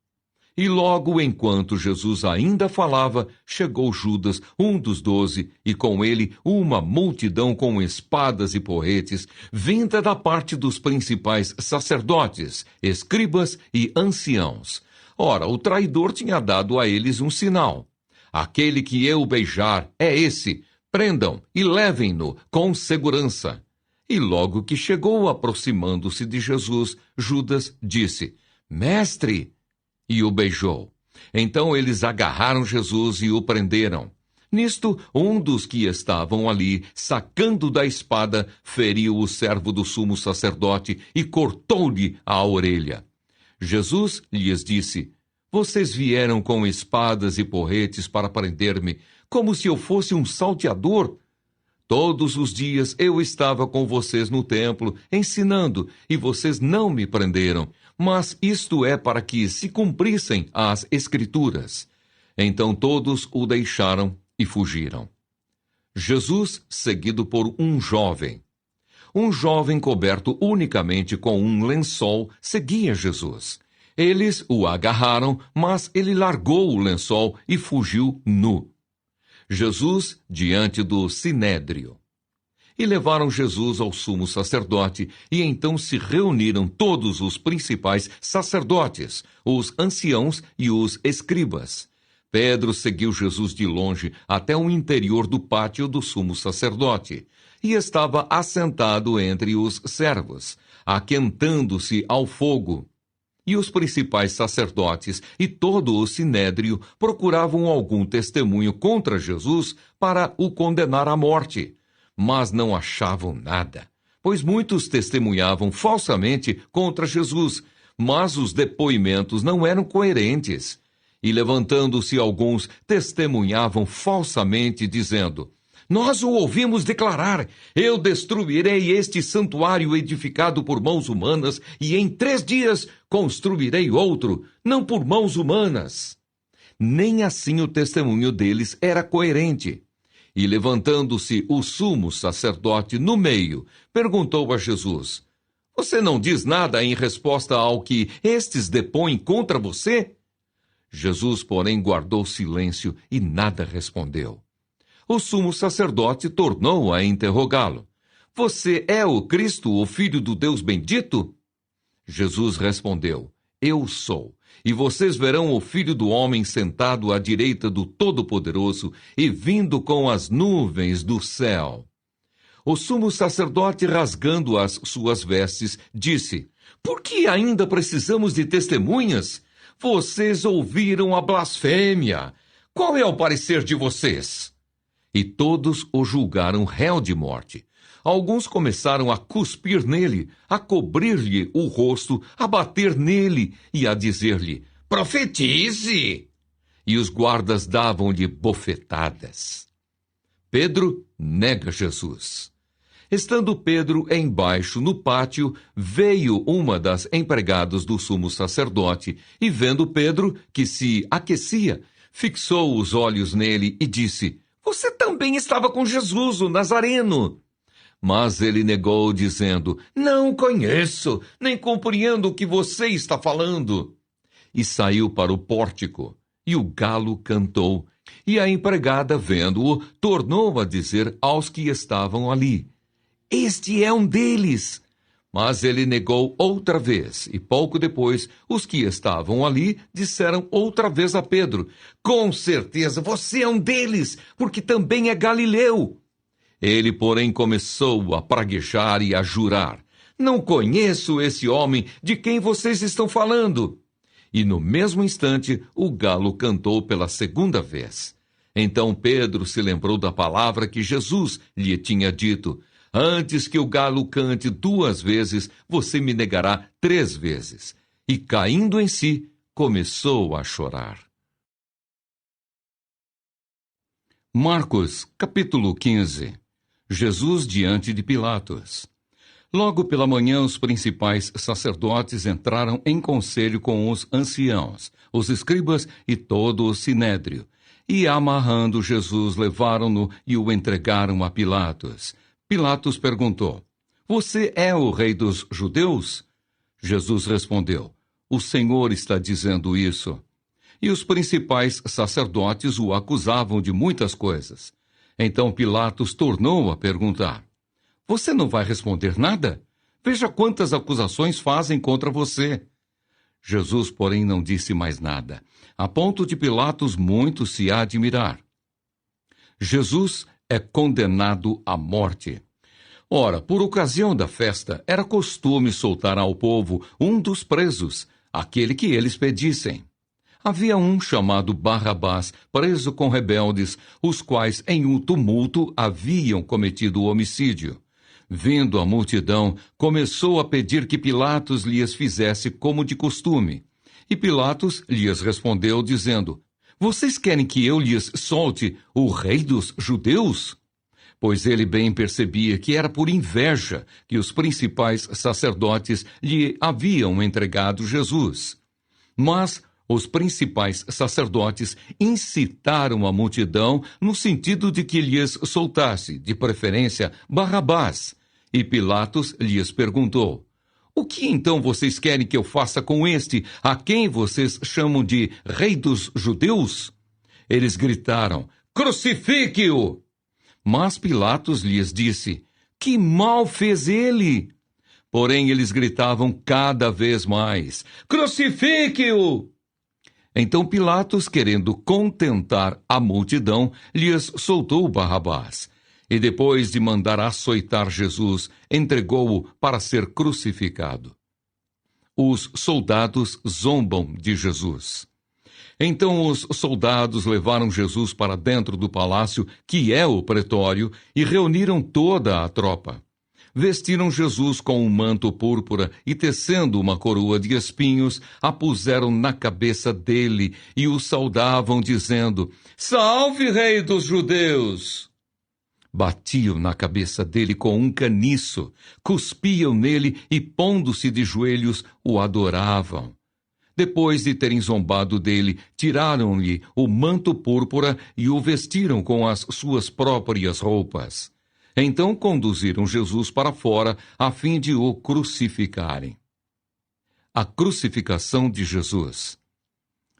E logo enquanto Jesus ainda falava, chegou Judas, um dos 12, e com ele uma multidão com espadas e porretes, vinda da parte dos principais sacerdotes, escribas e anciãos. Ora, o traidor tinha dado a eles um sinal: Aquele que eu beijar é esse, prendam e levem-no com segurança. E logo que chegou aproximando-se de Jesus, Judas disse: Mestre! E o beijou. Então eles agarraram Jesus e o prenderam. Nisto, um dos que estavam ali, sacando da espada, feriu o servo do sumo sacerdote e cortou-lhe a orelha. Jesus lhes disse: Vocês vieram com espadas e porretes para prender-me, como se eu fosse um salteador? Todos os dias eu estava com vocês no templo, ensinando, e vocês não me prenderam. Mas isto é para que se cumprissem as Escrituras. Então todos o deixaram e fugiram. Jesus seguido por um jovem. Um jovem coberto unicamente com um lençol seguia Jesus. Eles o agarraram, mas ele largou o lençol e fugiu nu. Jesus diante do sinédrio. E levaram Jesus ao sumo sacerdote, e então se reuniram todos os principais sacerdotes, os anciãos e os escribas. Pedro seguiu Jesus de longe até o interior do pátio do sumo sacerdote, e estava assentado entre os servos, aquentando-se ao fogo. E os principais sacerdotes e todo o sinédrio procuravam algum testemunho contra Jesus para o condenar à morte, mas não achavam nada, pois muitos testemunhavam falsamente contra Jesus, mas os depoimentos não eram coerentes. E levantando-se alguns, testemunhavam falsamente, dizendo: nós o ouvimos declarar: eu destruirei este santuário edificado por mãos humanas, e em 3 dias construirei outro, não por mãos humanas. Nem assim o testemunho deles era coerente. E levantando-se o sumo sacerdote no meio, perguntou a Jesus: você não diz nada em resposta ao que estes depõem contra você? Jesus, porém, guardou silêncio e nada respondeu. O sumo sacerdote tornou a interrogá-lo: você é o Cristo, o Filho do Deus bendito? Jesus respondeu: eu sou. E vocês verão o Filho do Homem sentado à direita do Todo-Poderoso e vindo com as nuvens do céu. O sumo sacerdote, rasgando as suas vestes, disse: por que ainda precisamos de testemunhas? Vocês ouviram a blasfêmia. Qual é o parecer de vocês? E todos o julgaram réu de morte. Alguns começaram a cuspir nele, a cobrir-lhe o rosto, a bater nele e a dizer-lhe: profetize! E os guardas davam-lhe bofetadas. Pedro nega Jesus. Estando Pedro embaixo no pátio, veio uma das empregadas do sumo sacerdote e, vendo Pedro, que se aquecia, fixou os olhos nele e disse: você também estava com Jesus, o Nazareno. Mas ele negou, dizendo: não conheço, nem compreendo o que você está falando. E saiu para o pórtico, e o galo cantou. E a empregada, vendo-o, tornou a dizer aos que estavam ali: este é um deles. Mas ele negou outra vez, e pouco depois, os que estavam ali disseram outra vez a Pedro: com certeza você é um deles, porque também é galileu. Ele, porém, começou a praguejar e a jurar: não conheço esse homem de quem vocês estão falando. E no mesmo instante, o galo cantou pela segunda vez. Então Pedro se lembrou da palavra que Jesus lhe tinha dito: antes que o galo cante 2 vezes, você me negará 3 vezes. E caindo em si, começou a chorar. Marcos, capítulo 15. Jesus diante de Pilatos. Logo pela manhã, os principais sacerdotes entraram em conselho com os anciãos, os escribas e todo o sinédrio. E, amarrando Jesus, levaram-no e o entregaram a Pilatos. Pilatos perguntou: você é o rei dos judeus? Jesus respondeu: o Senhor está dizendo isso. E os principais sacerdotes o acusavam de muitas coisas. Então Pilatos tornou a perguntar: você não vai responder nada? Veja quantas acusações fazem contra você. Jesus, porém, não disse mais nada, a ponto de Pilatos muito se admirar. Jesus é condenado à morte. Ora, por ocasião da festa, era costume soltar ao povo um dos presos, aquele que eles pedissem. Havia um chamado Barrabás, preso com rebeldes, os quais em um tumulto haviam cometido o homicídio. Vindo a multidão, começou a pedir que Pilatos lhes fizesse como de costume. E Pilatos lhes respondeu, dizendo: vocês querem que eu lhes solte o rei dos judeus? Pois ele bem percebia que era por inveja que os principais sacerdotes lhe haviam entregado Jesus. Mas os principais sacerdotes incitaram a multidão no sentido de que lhes soltasse, de preferência, Barrabás. E Pilatos lhes perguntou: o que então vocês querem que eu faça com este, a quem vocês chamam de rei dos judeus? Eles gritaram: crucifique-o! Mas Pilatos lhes disse: que mal fez ele? Porém eles gritavam cada vez mais: crucifique-o! Então Pilatos, querendo contentar a multidão, lhes soltou Barrabás. E depois de mandar açoitar Jesus, entregou-o para ser crucificado. Os soldados zombam de Jesus. Então os soldados levaram Jesus para dentro do palácio, que é o pretório, e reuniram toda a tropa. Vestiram Jesus com um manto púrpura e, tecendo uma coroa de espinhos, a puseram na cabeça dele e o saudavam, dizendo: Salve, Rei dos Judeus! Batiam na cabeça dele com um caniço, cuspiam nele e, pondo-se de joelhos, o adoravam. Depois de terem zombado dele, tiraram-lhe o manto púrpura e o vestiram com as suas próprias roupas. Então conduziram Jesus para fora, a fim de o crucificarem. A crucificação de Jesus.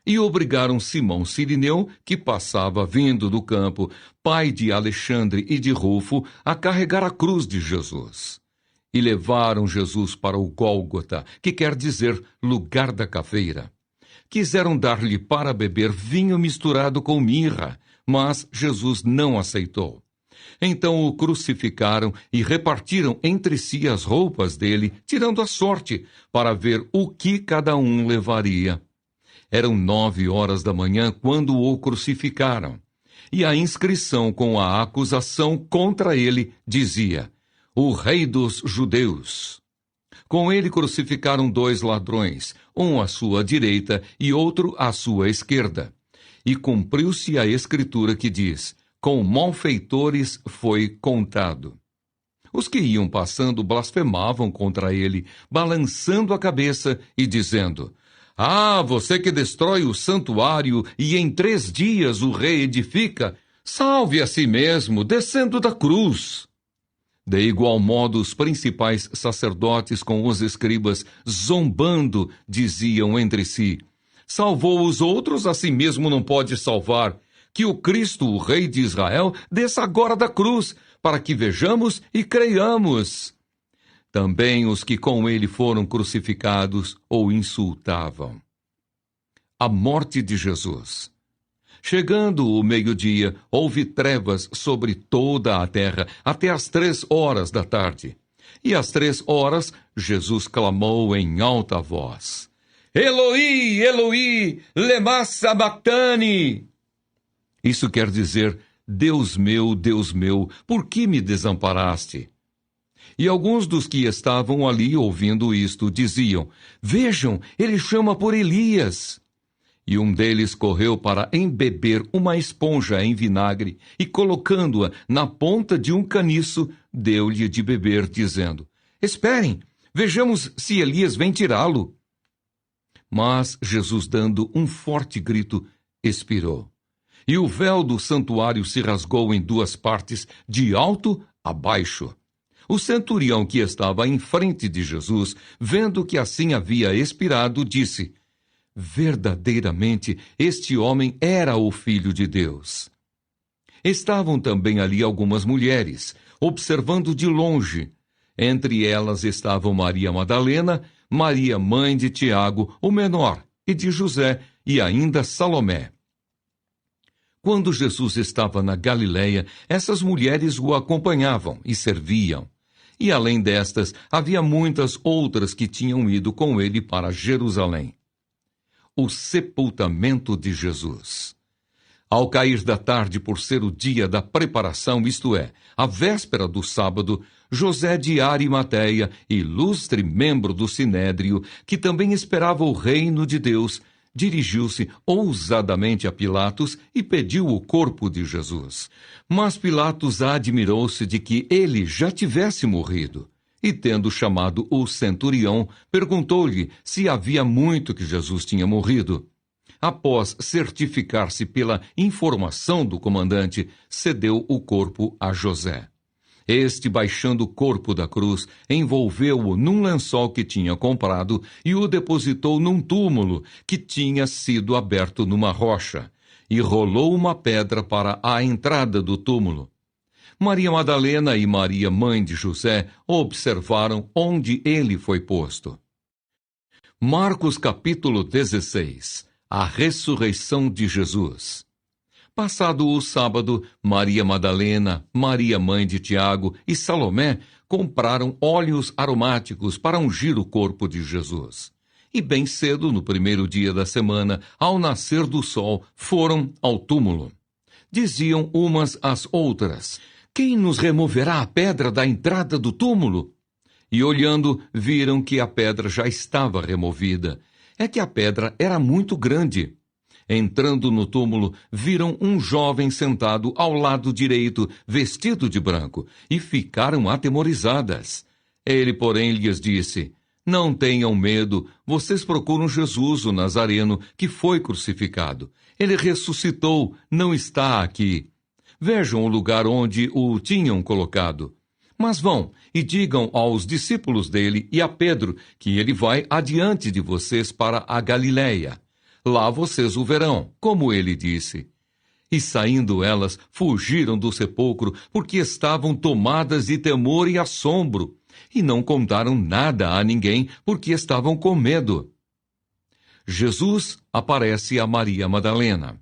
E obrigaram Simão Cirineu, que passava vindo do campo, pai de Alexandre e de Rufo, a carregar a cruz de Jesus. E levaram Jesus para o Gólgota, que quer dizer lugar da caveira. Quiseram dar-lhe para beber vinho misturado com mirra, mas Jesus não aceitou. Então o crucificaram e repartiram entre si as roupas dele, tirando a sorte, para ver o que cada um levaria. Eram 9 horas da manhã quando o crucificaram. E a inscrição com a acusação contra ele dizia: O Rei dos Judeus. Com ele crucificaram 2 ladrões, um à sua direita e outro à sua esquerda. E cumpriu-se a escritura que diz: Com malfeitores foi contado. Os que iam passando blasfemavam contra ele, balançando a cabeça e dizendo: você que destrói o santuário e em 3 dias o reedifica, salve a si mesmo, descendo da cruz. De igual modo, os principais sacerdotes com os escribas, zombando, diziam entre si: Salvou os outros, a si mesmo não pode salvar. Que o Cristo, o Rei de Israel, desça agora da cruz, para que vejamos e creiamos. Também os que com ele foram crucificados o insultavam. A morte de Jesus. Chegando o meio-dia, houve trevas sobre toda a terra, até às 3 horas da tarde. E às 3 horas, Jesus clamou em alta voz: Eloi, Eloi, lema sabachthani. Isso quer dizer: Deus meu, por que me desamparaste? E alguns dos que estavam ali ouvindo isto diziam: Vejam, ele chama por Elias. E um deles correu para embeber uma esponja em vinagre e, colocando-a na ponta de um caniço, deu-lhe de beber, dizendo: Esperem, vejamos se Elias vem tirá-lo. Mas Jesus, dando um forte grito, expirou. E o véu do santuário se rasgou em 2 partes, de alto a baixo. O centurião que estava em frente de Jesus, vendo que assim havia expirado, disse: Verdadeiramente, este homem era o Filho de Deus. Estavam também ali algumas mulheres, observando de longe. Entre elas estavam Maria Madalena, Maria, mãe de Tiago, o menor, e de José, e ainda Salomé. Quando Jesus estava na Galileia, essas mulheres o acompanhavam e serviam. E além destas, havia muitas outras que tinham ido com ele para Jerusalém. O sepultamento de Jesus. Ao cair da tarde, por ser o dia da preparação, isto é, a véspera do sábado, José de Arimateia, ilustre membro do Sinédrio, que também esperava o reino de Deus, dirigiu-se ousadamente a Pilatos e pediu o corpo de Jesus. Mas Pilatos admirou-se de que ele já tivesse morrido. E, tendo chamado o centurião, perguntou-lhe se havia muito que Jesus tinha morrido. Após certificar-se pela informação do comandante, cedeu o corpo a José. Este, baixando o corpo da cruz, envolveu-o num lençol que tinha comprado e o depositou num túmulo que tinha sido aberto numa rocha, e rolou uma pedra para a entrada do túmulo. Maria Madalena e Maria, mãe de José, observaram onde ele foi posto. Marcos capítulo 16. A ressurreição de Jesus. Passado o sábado, Maria Madalena, Maria, mãe de Tiago e Salomé compraram óleos aromáticos para ungir o corpo de Jesus. E bem cedo, no primeiro dia da semana, ao nascer do sol, foram ao túmulo. Diziam umas às outras: quem nos removerá a pedra da entrada do túmulo? E olhando, viram que a pedra já estava removida. É que a pedra era muito grande. Entrando no túmulo, viram um jovem sentado ao lado direito, vestido de branco, e ficaram atemorizadas. Ele, porém, lhes disse: não tenham medo, vocês procuram Jesus, o Nazareno, que foi crucificado. Ele ressuscitou, não está aqui. Vejam o lugar onde o tinham colocado. Mas vão e digam aos discípulos dele e a Pedro que ele vai adiante de vocês para a Galiléia. Lá vocês o verão, como ele disse. E saindo elas, fugiram do sepulcro, porque estavam tomadas de temor e assombro, e não contaram nada a ninguém, porque estavam com medo. Jesus aparece a Maria Madalena.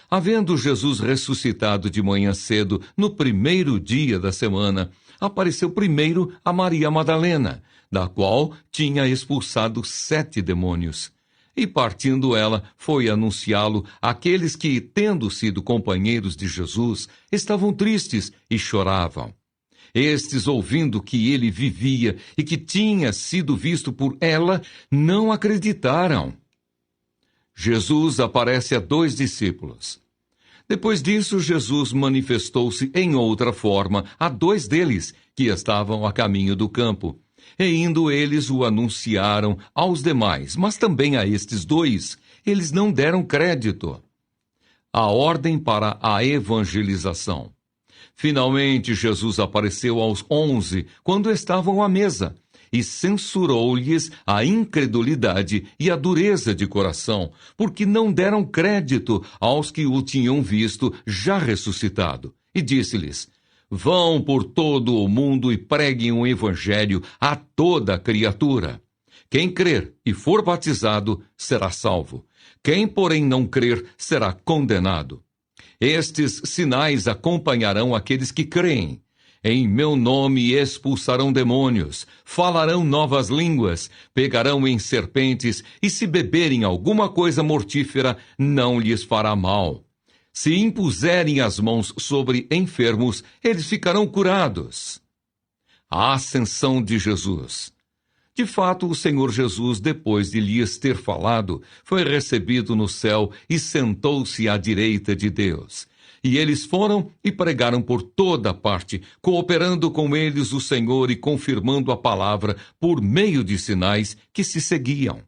Havendo Jesus ressuscitado de manhã cedo, no primeiro dia da semana, apareceu primeiro a Maria Madalena, da qual tinha expulsado 7 demônios. E partindo ela, foi anunciá-lo àqueles que, tendo sido companheiros de Jesus, estavam tristes e choravam. Estes, ouvindo que ele vivia e que tinha sido visto por ela, não acreditaram. Jesus aparece a 2 discípulos. Depois disso, Jesus manifestou-se em outra forma a 2 deles, que estavam a caminho do campo. E indo eles o anunciaram aos demais, mas também a estes 2, eles não deram crédito. A ordem para a evangelização. Finalmente, Jesus apareceu aos 11, quando estavam à mesa, e censurou-lhes a incredulidade e a dureza de coração, porque não deram crédito aos que o tinham visto já ressuscitado. E disse-lhes: vão por todo o mundo e preguem o evangelho a toda criatura. Quem crer e for batizado será salvo. Quem, porém, não crer será condenado. Estes sinais acompanharão aqueles que creem. Em meu nome expulsarão demônios, falarão novas línguas, pegarão em serpentes, e se beberem alguma coisa mortífera, não lhes fará mal. Se impuserem as mãos sobre enfermos, eles ficarão curados. A ascensão de Jesus. De fato, o Senhor Jesus, depois de lhes ter falado, foi recebido no céu e sentou-se à direita de Deus. E eles foram e pregaram por toda parte, cooperando com eles o Senhor e confirmando a palavra por meio de sinais que se seguiam.